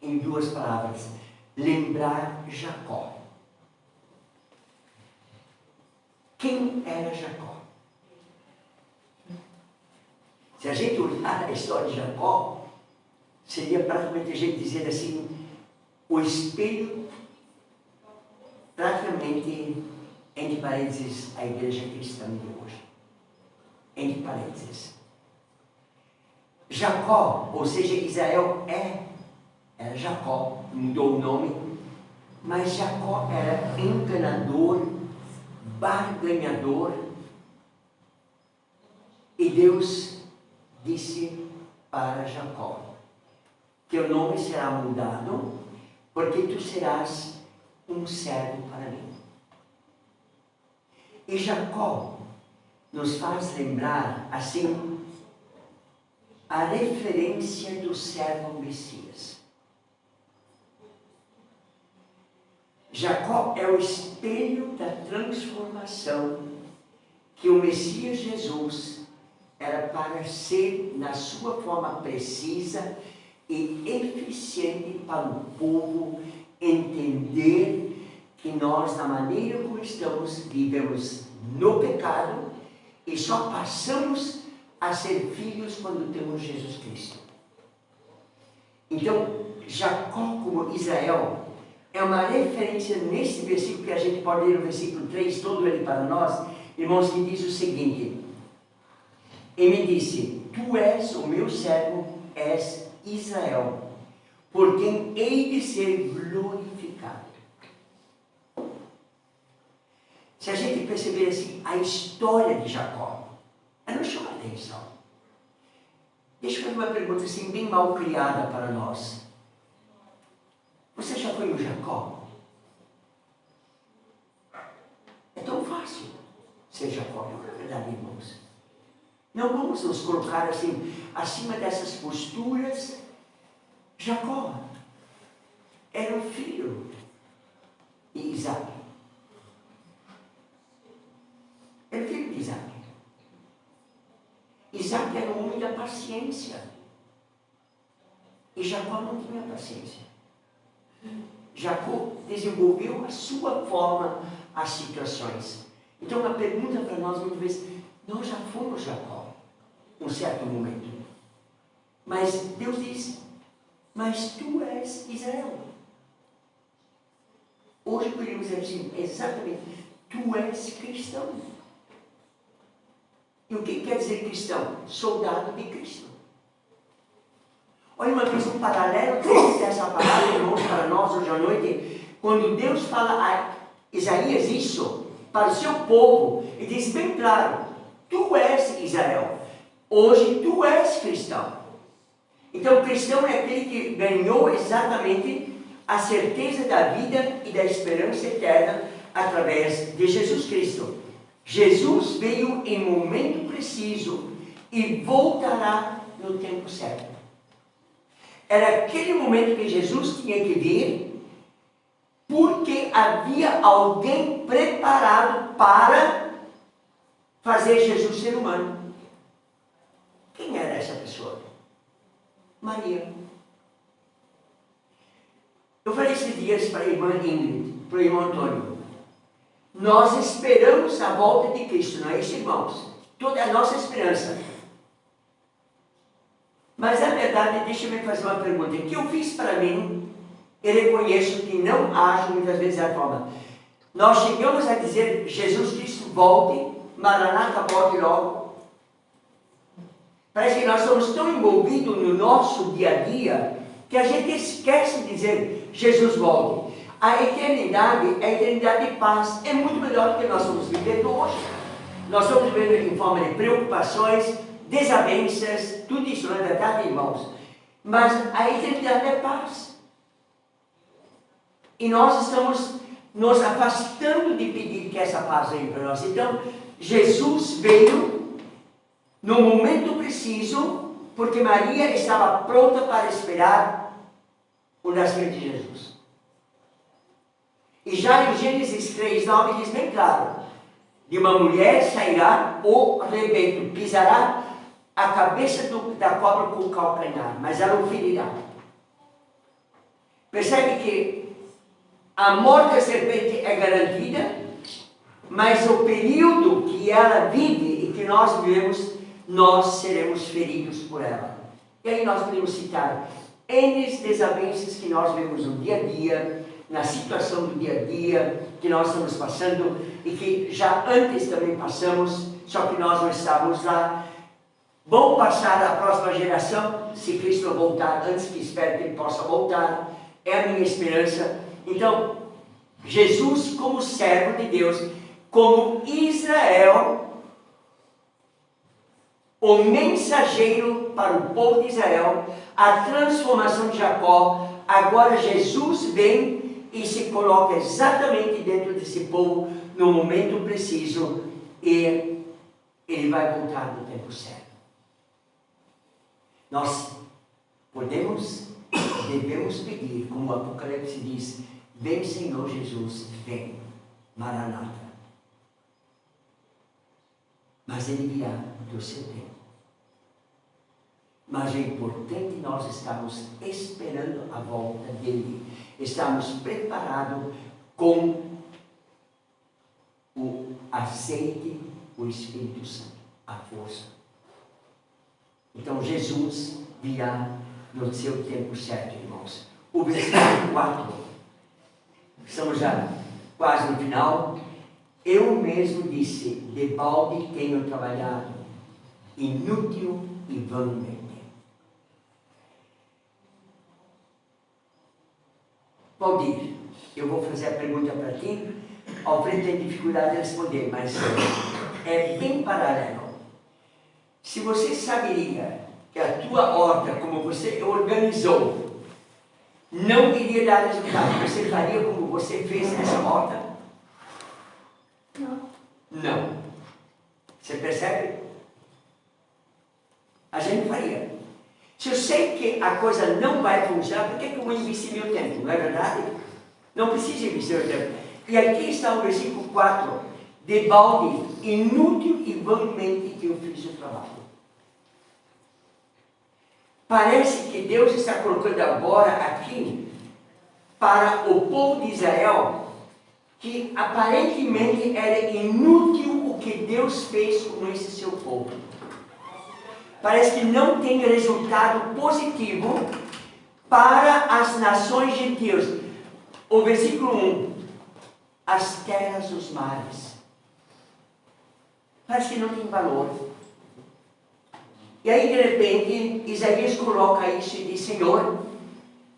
em duas palavras: lembrar Jacó. Quem era Jacó? Se a gente olhar a história de Jacó, seria praticamente a gente dizer assim, o espelho, praticamente, entre parênteses, a igreja cristã de hoje. Entre parênteses. Jacó, ou seja, Israel era Jacó, mudou o nome, mas Jacó era enganador, barganhador, e Deus disse para Jacó: teu nome será mudado, porque tu serás um servo para mim. E Jacó nos faz lembrar, assim, a referência do servo Messias. Jacó é o espelho da transformação que o Messias Jesus era para ser na sua forma precisa e eficiente para o povo entender que nós, da maneira como estamos, vivemos no pecado e só passamos a ser filhos quando temos Jesus Cristo. Então, Jacó como Israel é uma referência nesse versículo, que a gente pode ler no versículo 3, todo ele para nós, irmãos, que diz o seguinte: e me disse, tu és o meu servo, és Israel, por quem hei de ser glorificado. Se a gente perceber assim, a história de Jacó, ela não chama atenção. Deixa eu fazer uma pergunta assim, bem mal criada para nós. Você já foi no Jacó? É tão fácil ser Jacó, não é verdade, irmãos? Não vamos nos colocar assim, acima dessas posturas. Jacó era o filho de Isaac. Era filho de Isaac. Isaac era o homem da paciência. E Jacó não tinha paciência. Jacó desenvolveu a sua forma as situações. Então a pergunta para nós muitas vezes, nós já fomos Jacó, um certo momento. Mas Deus diz, mas tu és Israel. Hoje podemos dizer assim, exatamente, tu és cristão. E o que quer dizer cristão? Soldado de Cristo. Olha uma vez um paralelo dessa palavra, irmãos, para nós hoje à noite, quando Deus fala a Isaías isso, para o seu povo, e diz bem claro, tu és Israel, hoje tu és cristão. Então cristão é aquele que ganhou exatamente a certeza da vida e da esperança eterna através de Jesus Cristo. Jesus veio em momento preciso e voltará no tempo certo. Era aquele momento que Jesus tinha que vir, porque havia alguém preparado para fazer Jesus ser humano. Quem era essa pessoa? Maria. Eu falei esses dias para a irmã Ingrid, para o irmão Antônio, nós esperamos a volta de Cristo, não é isso, irmãos? Toda a nossa esperança. Mas na verdade, deixa-me fazer uma pergunta, que eu fiz para mim, e reconheço que não ajo muitas vezes a forma. Nós chegamos a dizer, Jesus Cristo volte, Maranata volte logo. Parece que nós estamos tão envolvidos no nosso dia a dia, que a gente esquece de dizer, Jesus volte. A eternidade é a eternidade de paz, é muito melhor do que nós estamos vivendo hoje. Nós estamos vivendo em forma de preocupações, desavenças, tudo isso, não é verdade, irmãos? Mas a eternidade é paz. E nós estamos nos afastando de pedir que essa paz venha para nós. Então, Jesus veio no momento preciso, porque Maria estava pronta para esperar o nascimento de Jesus. E já em Gênesis 3:9 diz bem claro, de uma mulher sairá o rebento, pisará a cabeça da cobra com o calcanhar, mas ela o ferirá. Percebe que a morte da serpente é garantida, mas o período que ela vive e que nós vivemos, nós seremos feridos por ela. E aí nós podemos citar N desavenças que nós vemos no dia a dia, na situação do dia a dia, que nós estamos passando e que já antes também passamos, só que nós não estávamos lá. Vão passar a próxima geração, se Cristo voltar antes, que espero que Ele possa voltar, é a minha esperança. Então, Jesus como servo de Deus, como Israel, o mensageiro para o povo de Israel, a transformação de Jacó, agora Jesus vem e se coloca exatamente dentro desse povo, no momento preciso, e Ele vai voltar no tempo certo. Nós podemos, devemos pedir, como o Apocalipse diz, vem Senhor Jesus, vem, Maranata. Mas Ele virá do seu tempo. Mas é importante nós estarmos esperando a volta dele. Estamos preparados com o azeite, o Espírito Santo, a força. Então Jesus virá no seu tempo certo, irmãos. O versículo 4, estamos já quase no final. Eu mesmo disse, debalde tenho trabalhado, inútil e vãmente. Valdir, eu vou fazer a pergunta para ti. Alfredo tem dificuldade de responder, mas é bem paralelo. Se você saberia que a tua horta, como você organizou, não iria dar resultado, você faria como você fez nessa horta? Não. Você percebe? A gente faria. Se eu sei que a coisa não vai funcionar, por que eu vou investir meu tempo? Não é verdade? Não precisa investir meu tempo. E aqui está o versículo 4. Debalde, inútil e vãmente que eu fiz o trabalho. Parece que Deus está colocando agora aqui para o povo de Israel que aparentemente era inútil o que Deus fez com esse seu povo. Parece que não tem resultado positivo para as nações gentias. O versículo 1. As terras, os mares. Parece que não tem valor. E aí, de repente, Isaías coloca isso e diz, Senhor,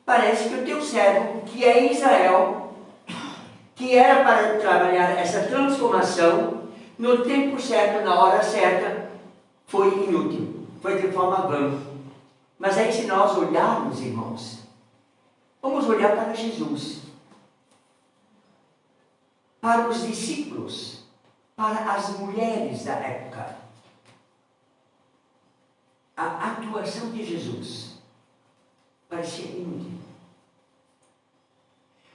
parece que o teu servo, que é Israel, que era para trabalhar essa transformação, no tempo certo, na hora certa, foi inútil, foi de forma vã. Mas aí, se nós olharmos, irmãos, vamos olhar para Jesus, para os discípulos, para as mulheres da época. A atuação de Jesus parecia inútil.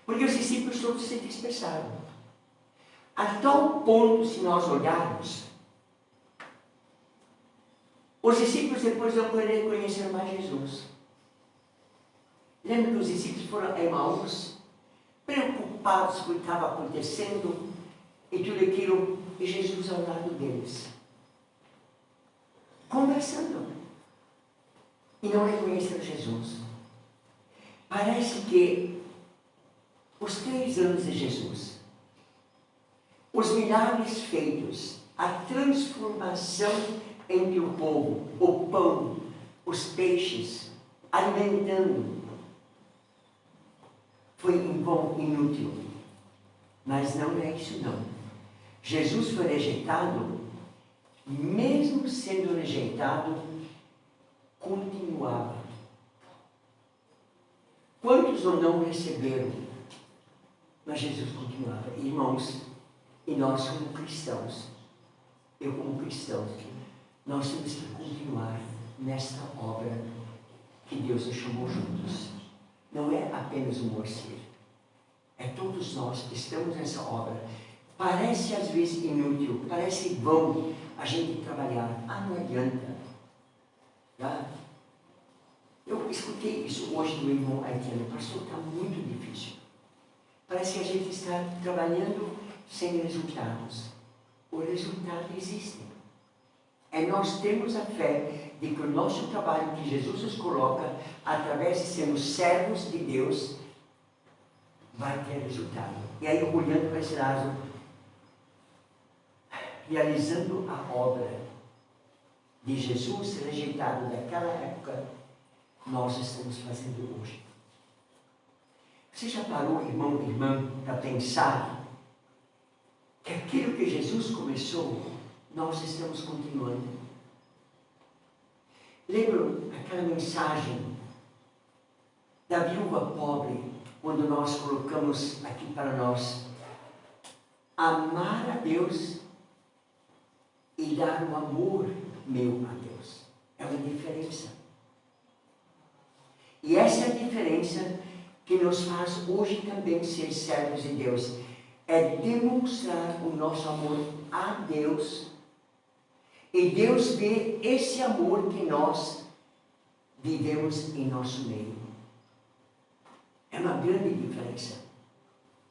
Porque os discípulos todos se dispersaram. A tal ponto, se nós olharmos, os discípulos depois não reconheceram mais Jesus. Lembra que os discípulos foram a Emaús, preocupados com o que estava acontecendo e tudo aquilo, e Jesus ao lado deles, conversando. E não reconheceram Jesus. Parece que os 3 anos de Jesus, os milagres feitos, a transformação entre o povo, o pão, os peixes, alimentando, foi em vão, inútil. Mas não é isso não. Jesus foi rejeitado, mesmo sendo rejeitado, continuava. Quantos não receberam? Mas Jesus continuava. Irmãos, e nós como cristãos, eu como cristão, nós temos que continuar nesta obra que Deus nos chamou juntos. Não é apenas um morcer. É todos nós que estamos nessa obra. Parece às vezes inútil, parece vão a gente trabalhar. Ah, não adianta. Tá? Eu escutei isso hoje do irmão haitiano. Pastor, está muito difícil. Parece que a gente está trabalhando sem resultados. O resultado existe. É nós temos a fé de que o nosso trabalho que Jesus nos coloca, através de sermos servos de Deus, vai ter resultado. E aí, olhando para esse lado, realizando a obra de Jesus rejeitado daquela época, nós estamos fazendo hoje. Você já parou, irmão e irmã, para pensar que aquilo que Jesus começou, nós estamos continuando? Lembra aquela mensagem da viúva pobre, quando nós colocamos aqui para nós amar a Deus e dar o amor meu a Deus. É uma diferença. E essa é a diferença que nos faz hoje também ser servos de Deus. É demonstrar o nosso amor a Deus e Deus vê esse amor que nós vivemos em nosso meio. É uma grande diferença.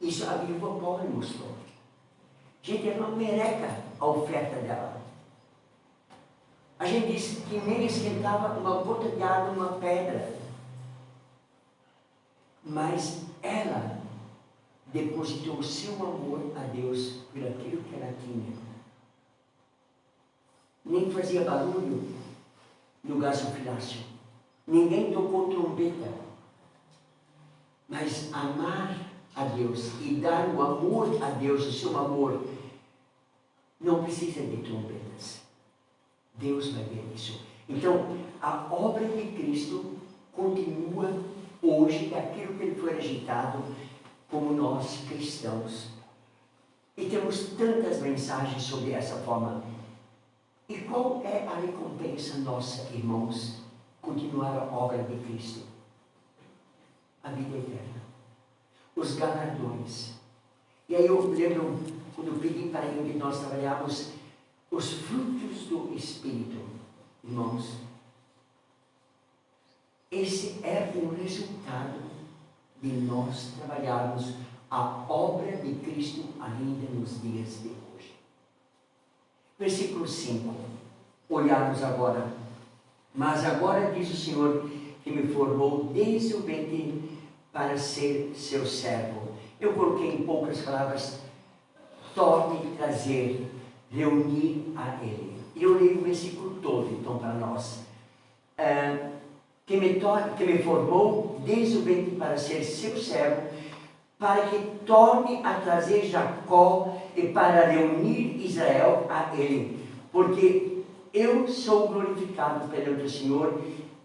Isso a viúva pobre mostrou. Gente, ela não mereca a oferta dela. A gente disse que nem esquentava uma gota de água numa pedra. Mas ela depositou o seu amor a Deus por aquilo que ela tinha. Nem fazia barulho no gasofilácio. Ninguém tocou trombeta. Mas amar a Deus e dar o amor a Deus, o seu amor, não precisa de trombetas. Deus vai ver isso. Então, a obra de Cristo continua hoje daquilo que ele foi rejeitado como nós cristãos. E temos tantas mensagens sobre essa forma. E qual é a recompensa nossa, irmãos? Continuar a obra de Cristo. A vida eterna. Os galardões. E aí eu lembro, quando eu pedi para ele que nós trabalhávamos os frutos do Espírito, irmãos. Esse é o resultado de nós trabalharmos a obra de Cristo ainda nos dias de hoje. Versículo 5. Olharmos agora. Mas agora diz o Senhor que me formou desde o ventre para ser seu servo. Eu coloquei em poucas palavras, torne trazer, reunir a Ele. E eu leio o versículo todo, então, para nós. Que me formou desde o ventre para ser seu servo, para que torne a trazer Jacó e para reunir Israel a Ele. Porque eu sou glorificado perante o Senhor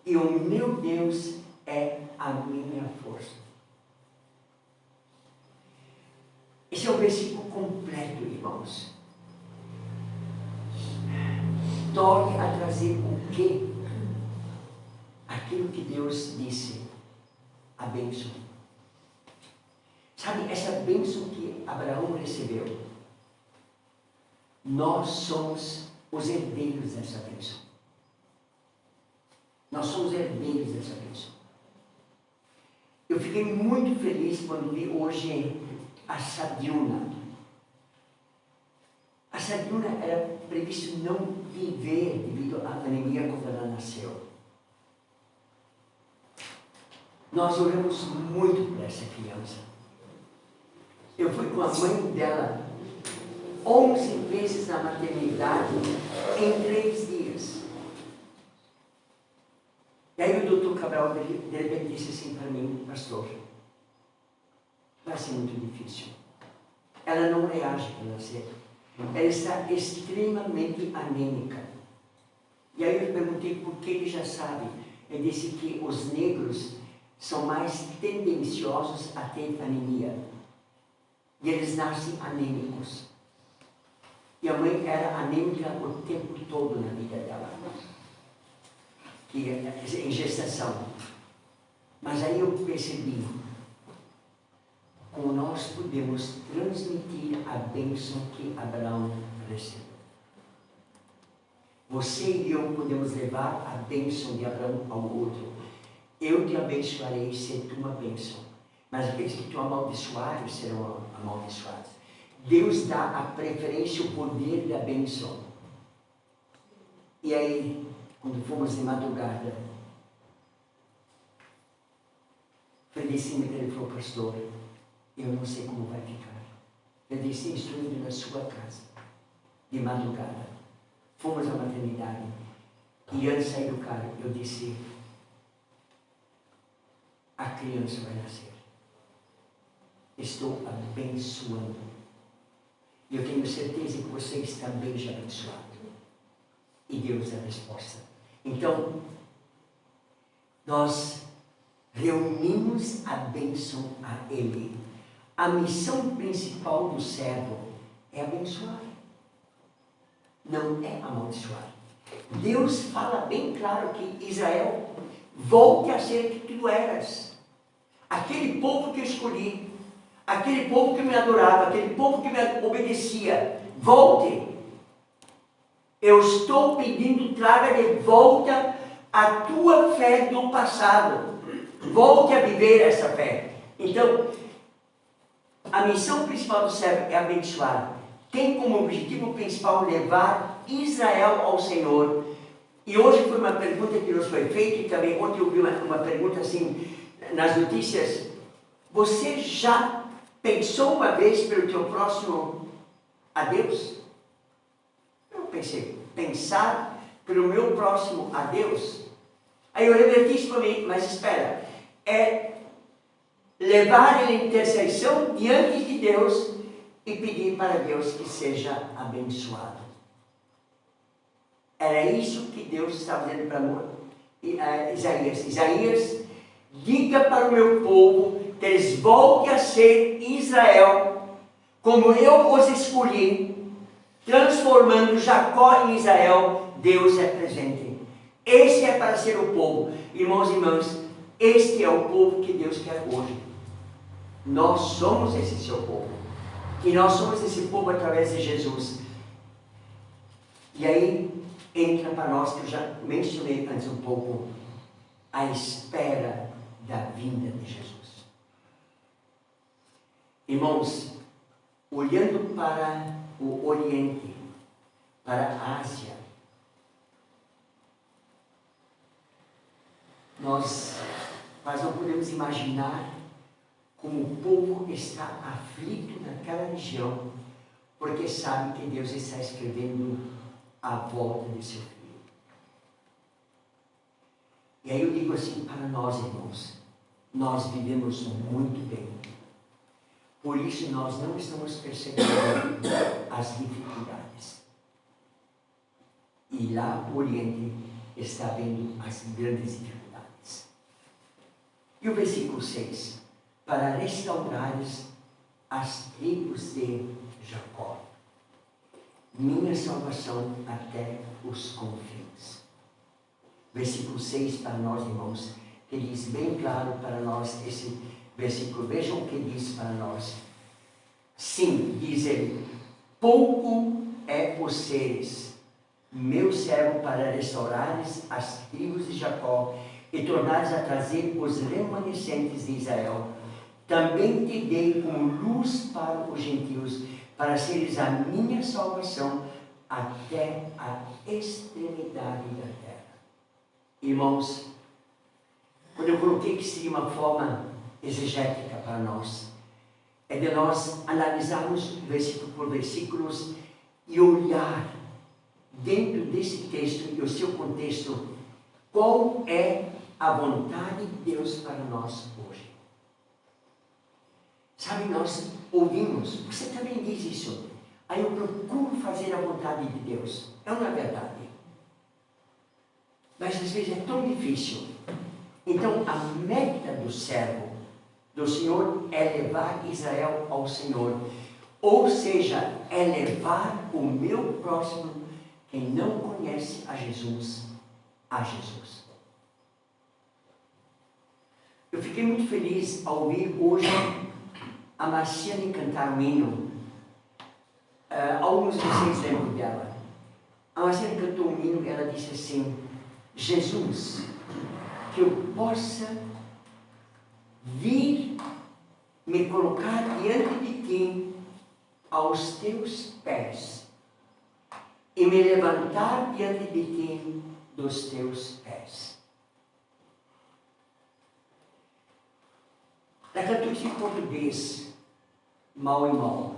e o meu Deus é a minha força. Esse é o versículo completo, irmãos. Torne a trazer o quê? Aquilo que Deus disse, a bênção. Sabe, essa bênção que Abraão recebeu, nós somos os herdeiros dessa bênção. Nós somos herdeiros dessa bênção. Eu fiquei muito feliz quando vi hoje a Sadiuna. A Sadiuna era previsto não viver devido à anemia quando ela nasceu. Nós oramos muito por essa criança. Eu fui com a mãe dela 11 vezes na maternidade em 3 dias. E aí o doutor Cabral de repente disse assim para mim, pastor, vai ser muito difícil. Ela não reage para nascer. Ela está extremamente anêmica. E aí eu perguntei por que ele já sabe. Ele disse que os negros são mais tendenciosos a ter anemia. E eles nascem anêmicos. E a mãe era anêmica o tempo todo na vida dela. Em gestação. Mas aí eu percebi como nós podemos transmitir a bênção que Abraão recebeu. Você e eu podemos levar a bênção de Abraão ao outro. Eu te abençoarei ser tu uma bênção. Mas aqueles que tu amaldiçoares serão amaldiçoados. Deus dá a preferência, o poder da bênção. E aí, quando fomos de madrugada, Fredicine ele falou, pastor, eu não sei como vai ficar. Fredicine estou indo na sua casa, de madrugada. Fomos à maternidade. E antes de sair do carro, eu disse, a criança vai nascer. Estou abençoando. E eu tenho certeza que vocês também já abençoaram. E Deus é a resposta. Então, nós reunimos a bênção a Ele. A missão principal do servo é abençoar. não é amaldiçoar. Deus fala bem claro que Israel volte a ser o que tu eras. Aquele povo que eu escolhi, aquele povo que me adorava, aquele povo que me obedecia, volte. Eu estou pedindo, traga de volta a tua fé do passado. Volte a viver essa fé. Então, a missão principal do servo é abençoar. Tem como objetivo principal levar Israel ao Senhor. E hoje foi uma pergunta que nos foi feita, e também ontem eu vi uma pergunta assim, nas notícias. Você já pensou uma vez pelo teu próximo a Deus? Eu pensei, pensar pelo meu próximo a Deus? Aí eu reverti isso para mim, mas espera, é levar em intercessão diante de Deus e pedir para Deus que seja abençoado. Era isso que Deus estava dizendo para Isaías. Isaías, diga para o meu povo que eles voltem a ser Israel, como eu os escolhi, transformando Jacó em Israel. Deus é presente. Esse é para ser o povo. Irmãos e irmãs, este é o povo que Deus quer hoje. Nós somos esse seu povo. E nós somos esse povo através de Jesus. E aí entra para nós, que eu já mencionei antes um pouco, a espera da vinda de Jesus. Irmãos, olhando para o Oriente, para a Ásia, nós não podemos imaginar como o povo está aflito naquela região, porque sabe que Deus está escrevendo a volta de seu filho. E aí eu digo assim para nós, irmãos, nós vivemos muito bem. Por isso nós não estamos percebendo as dificuldades. E lá no Oriente está vendo as grandes dificuldades. E o versículo 6. Para restaurares as tribos de Jacó, minha salvação até os confins. Versículo 6 para nós, irmãos, que diz bem claro para nós esse versículo. Vejam o que diz para nós. Sim, diz ele, pouco é os seres, meu servo, para restaurares as tribos de Jacó e tornares a trazer os remanescentes de Israel. Também te dei como luz para os gentios, para seres a minha salvação até a extremidade da terra. Irmãos, quando eu coloquei que seria uma forma exegética para nós, é de nós analisarmos versículo por versículos e olhar dentro desse texto e o seu contexto, qual é a vontade de Deus para nós hoje. Sabe, nós ouvimos, você também diz isso, aí eu procuro fazer a vontade de Deus. É uma verdade. Mas às vezes é tão difícil. Então a meta do servo, do Senhor, é levar Israel ao Senhor. Ou seja, é levar o meu próximo, quem não conhece a Jesus, a Jesus. Eu fiquei muito feliz ao ouvir hoje a Marciane cantar um hino. Alguns de vocês lembram dela. A Marciane cantou um hino e ela disse assim: Jesus, que eu possa vir me colocar diante de ti aos teus pés e me levantar diante de ti dos teus pés. Ela cantou isso em português, mal e mal,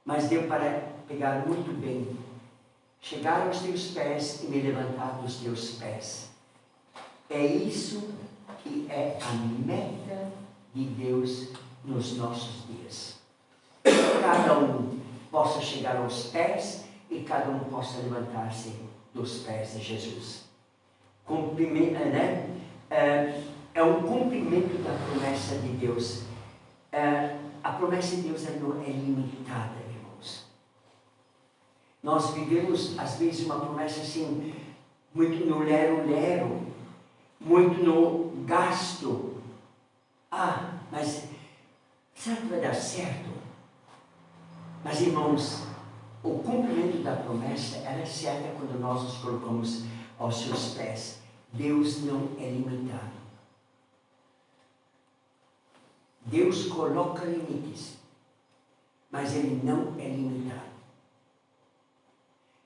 mas deu para pegar muito bem. Chegar aos teus pés e me levantar dos teus pés. É isso que é a meta de Deus nos nossos dias. Cada um possa chegar aos pés e cada um possa levantar-se dos pés de Jesus. É um cumprimento da promessa de Deus. A promessa de Deus não é limitada, irmãos. Nós vivemos, às vezes, uma promessa assim, muito no lero-lero, muito no gasto. Ah, mas será que vai dar certo? Mas, irmãos, o cumprimento da promessa, ela é certa quando nós nos colocamos aos seus pés. Deus não é limitado. Deus coloca limites, mas Ele não é limitado.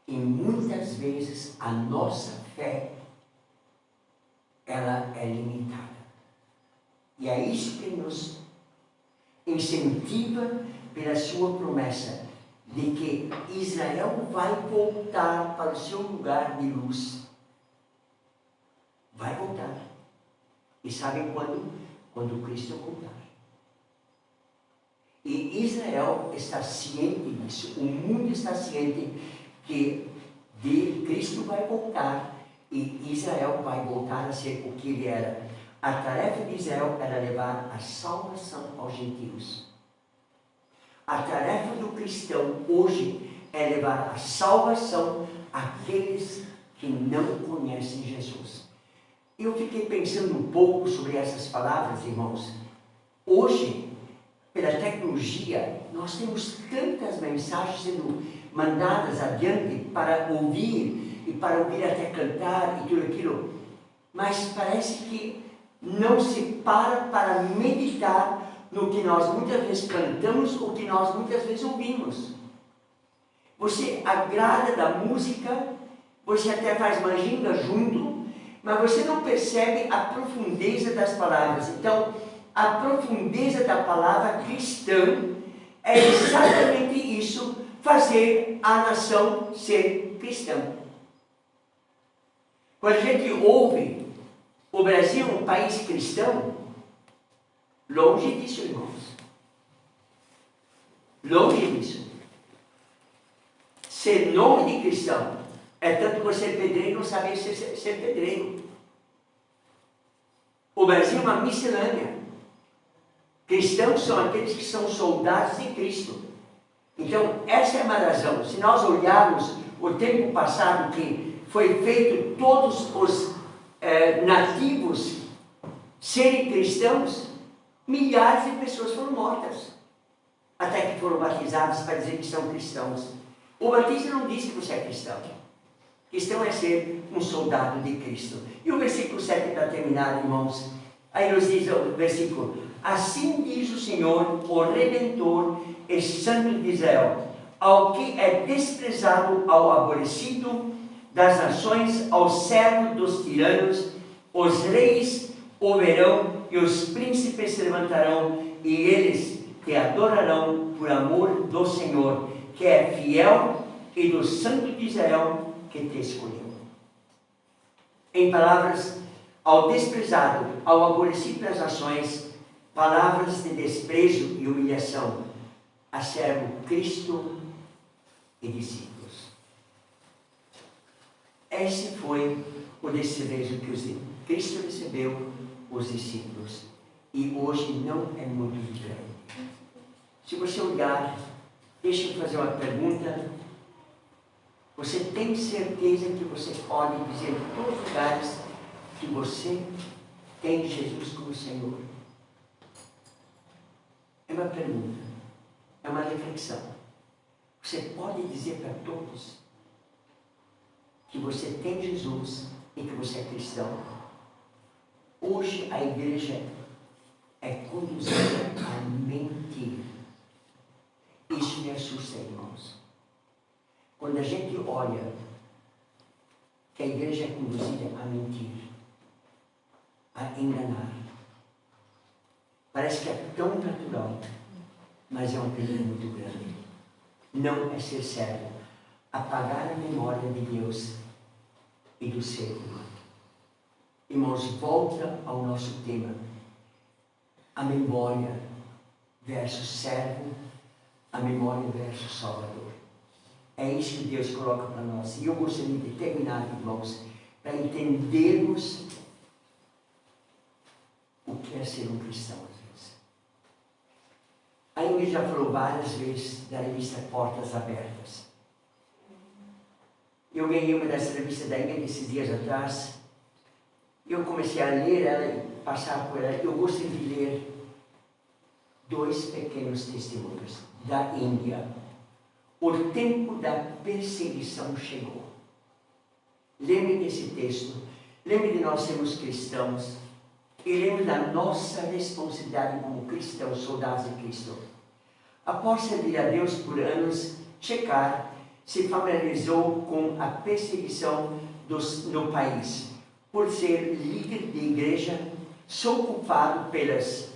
E muitas vezes a nossa fé, ela é limitada. E é isso que nos incentiva pela sua promessa de que Israel vai voltar para o seu lugar de luz. Vai voltar. E sabem quando? Quando Cristo voltar. E Israel está ciente disso, o mundo está ciente que Cristo vai voltar e Israel vai voltar a ser o que ele era. A tarefa de Israel era levar a salvação aos gentios. A tarefa do cristão hoje é levar a salvação àqueles que não conhecem Jesus. Eu fiquei pensando um pouco sobre essas palavras, irmãos. Hoje, pela tecnologia, nós temos tantas mensagens sendo mandadas adiante para ouvir, e para ouvir até cantar e tudo aquilo, mas parece que não se para meditar no que nós muitas vezes cantamos ou que nós muitas vezes ouvimos. Você agrada da música, você até faz manjinga junto, mas você não percebe a profundeza das palavras. Então, a profundeza da palavra cristã é exatamente isso, fazer a nação ser cristã. Quando a gente ouve o Brasil um país cristão, longe disso, irmãos. Longe disso. Ser nome de cristão é tanto você ser pedreiro e não saber ser pedreiro. O Brasil é uma miscelânea. Cristãos são aqueles que são soldados de Cristo. Então, essa é uma razão. Se nós olharmos o tempo passado que foi feito todos os nativos serem cristãos, milhares de pessoas foram mortas, até que foram batizadas para dizer que são cristãos. O batismo não diz que você é cristão. Cristão é ser um soldado de Cristo. E o versículo 7 para terminar, irmãos, aí nos diz o versículo: assim diz o Senhor, o Redentor e Santo de Israel, ao que é desprezado, ao aborrecido das nações, ao servo dos tiranos, os reis o verão e os príncipes se levantarão, e eles te adorarão por amor do Senhor, que é fiel, e do Santo de Israel, que te escolheu. Em palavras, ao desprezado, ao aborrecido das nações, palavras de desprezo e humilhação, a servo Cristo e discípulos. Esse foi o desprezo que Cristo recebeu os discípulos. E hoje não é muito diferente. Se você olhar, deixa eu fazer uma pergunta. Você tem certeza que você pode dizer em todos os lugares que você tem Jesus como Senhor? É uma pergunta, é uma reflexão. Você pode dizer para todos que você tem Jesus e que você é cristão? Hoje a igreja é conduzida a mentir. Isso me assusta, irmãos. Quando a gente olha que a igreja é conduzida a mentir, a enganar, parece que é tão natural, mas é um perigo muito grande. Não é ser servo, apagar a memória de Deus e do ser humano. Irmãos, volta ao nosso tema. A memória versus servo, a memória versus Salvador. É isso que Deus coloca para nós. E eu gostaria de terminar, irmãos, para entendermos o que é ser um cristão, às vezes. A Ingrid já falou várias vezes da revista Portas Abertas. Eu ganhei uma dessas revistas da Índia esses dias atrás. Eu comecei a ler ela e passar por ela. Eu gosto de ler 2 pequenos testemunhos da Índia. O tempo da perseguição chegou. Lembre desse texto. Lembre de nós sermos cristãos. E lembre da nossa responsabilidade como cristãos, soldados de Cristo. Após servir a Deus por anos, Shekhar se familiarizou com a perseguição no país. Por ser líder de igreja, sou culpado pelas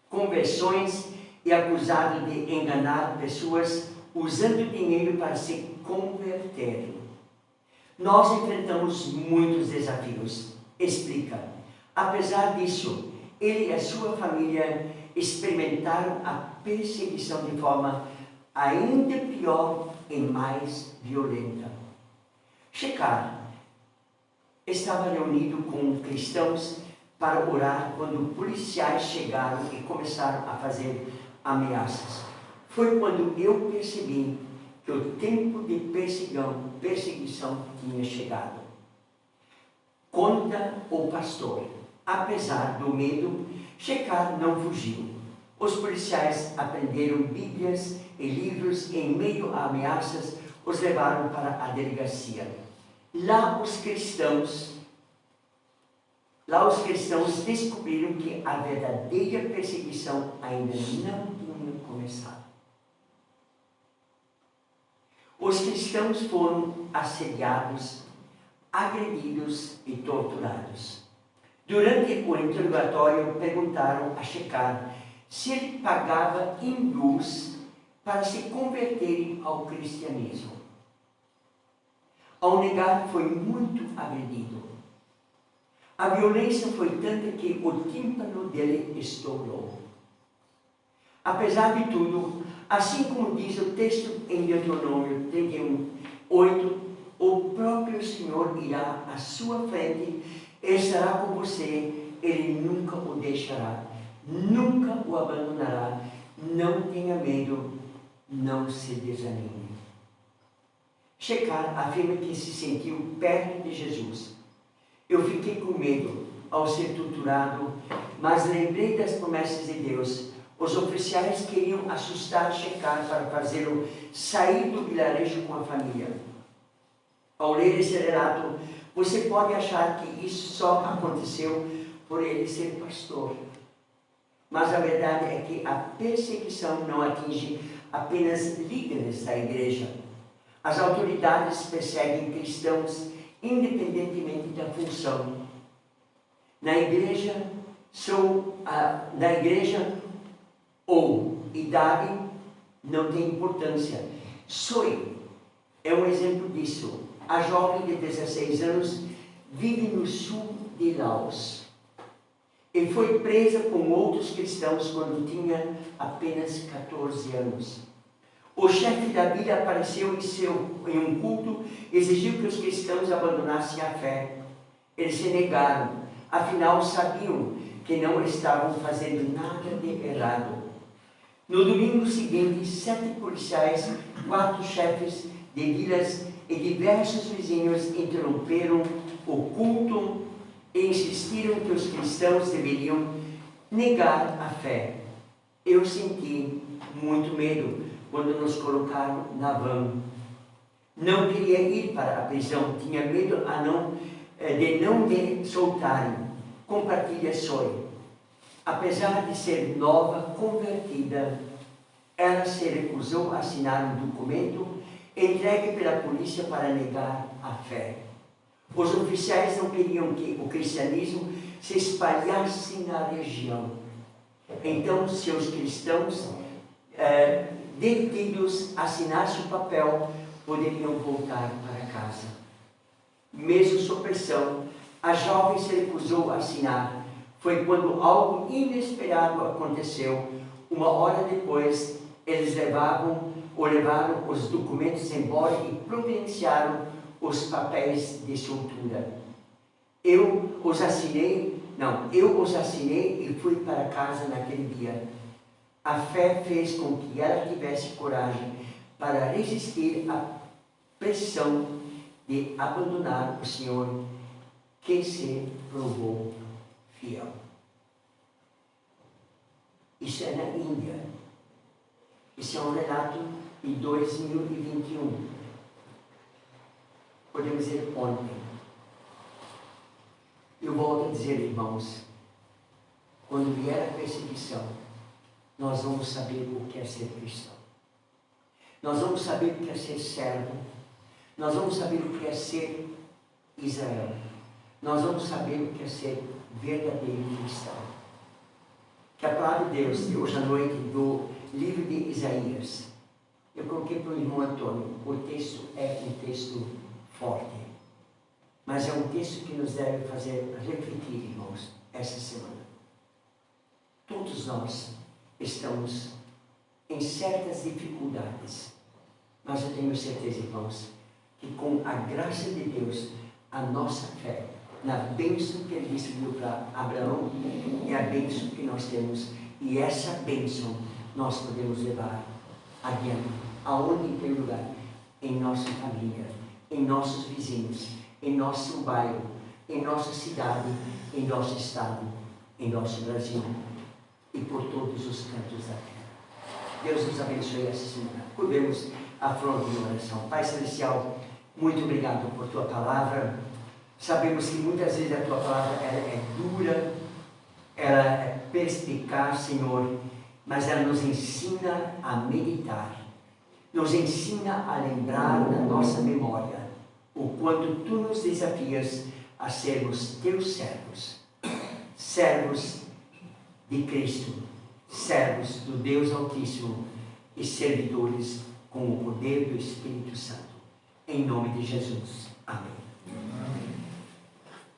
conversões e acusado de enganar pessoas usando dinheiro para se converterem. Nós enfrentamos muitos desafios. Explica. Apesar disso, ele e a sua família experimentaram a perseguição de forma ainda pior e mais violenta. Shekhar estava reunido com cristãos para orar quando policiais chegaram e começaram a fazer ameaças. Foi quando eu percebi que o tempo de perseguição tinha chegado. Conta o pastor. Apesar do medo, Shekhar não fugiu. Os policiais apreenderam bíblias e livros e, em meio a ameaças, os levaram para a delegacia. Lá os cristãos descobriram que a verdadeira perseguição ainda não tinha começado. Os cristãos foram assediados, agredidos e torturados. Durante o interrogatório, perguntaram a Shekhar se ele pagava hindus para se converterem ao cristianismo. Ao negar, foi muito agredido. A violência foi tanta que o tímpano dele estourou. Apesar de tudo, assim como diz o texto em Deuteronômio 31:8, o próprio Senhor irá à sua frente, Ele estará com você, Ele nunca o deixará, nunca o abandonará. Não tenha medo, não se desanime. Shekhar afirma que se sentiu perto de Jesus. Eu fiquei com medo ao ser torturado, mas lembrei das promessas de Deus. Os oficiais queriam assustar Shekhar para fazê-lo sair do vilarejo com a família. Ao ler esse relato, você pode achar que isso só aconteceu por ele ser pastor. Mas a verdade é que a perseguição não atinge apenas líderes da igreja. As autoridades perseguem cristãos independentemente da função. Na igreja ou idade não tem importância. Soy é um exemplo disso. A jovem de 16 anos vive no sul de Laos e foi presa com outros cristãos quando tinha apenas 14 anos. O chefe da vila apareceu em um culto e exigiu que os cristãos abandonassem a fé. Eles se negaram, afinal sabiam que não estavam fazendo nada de errado. No domingo seguinte, 7 policiais, 4 chefes de vilas e diversos vizinhos interromperam o culto e insistiram que os cristãos deveriam negar a fé. Eu senti muito medo quando nos colocaram na van. Não queria ir para a prisão, tinha medo de não me soltarem. Compartilha Soy. Apesar de ser nova, convertida, ela se recusou a assinar um documento entregue pela polícia para negar a fé. Os oficiais não queriam que o cristianismo se espalhasse na região. Então, seus cristãos detidos assinassem o papel, poderiam voltar para casa. Mesmo sob pressão, a jovem se recusou a assinar. Foi quando algo inesperado aconteceu. Uma hora depois, eles levaram os documentos embora e providenciaram os papéis de soltura. Eu os assinei e fui para casa naquele dia. A fé fez com que ela tivesse coragem para resistir à pressão de abandonar o Senhor que se provou fiel. Isso é na Índia. Isso é um relato de 2021. Podemos dizer ontem. Eu volto a dizer, irmãos, quando vier a perseguição, nós vamos saber o que é ser cristão. Nós vamos saber o que é ser servo. Nós vamos saber o que é ser Israel. Nós vamos saber o que é ser verdadeiro cristão. Que a palavra de Deus, de hoje à noite, do livro de Isaías, eu coloquei para o irmão Antônio, o texto é um texto forte, mas é um texto que nos deve fazer refletir, irmãos, essa semana. Todos nós estamos em certas dificuldades, mas eu tenho certeza, irmãos, que com a graça de Deus, a nossa fé na bênção que Ele distribuiu para Abraão é a bênção que nós temos, e essa bênção nós podemos levar adiante, aonde em primeiro lugar, em nossa família, em nossos vizinhos, em nosso bairro, em nossa cidade, em nosso estado, em nosso Brasil e por todos os cantos da terra. Deus nos abençoe essa semana. Curvemos a fronte de oração. Pai Celestial, muito obrigado por Tua palavra. Sabemos que muitas vezes a Tua palavra ela é dura, ela é perspicaz, Senhor, mas ela nos ensina a meditar, nos ensina a lembrar na nossa memória o quanto Tu nos desafias a sermos Teus servos, servos de Cristo, servos do Deus Altíssimo e servidores com o poder do Espírito Santo. Em nome de Jesus. Amém.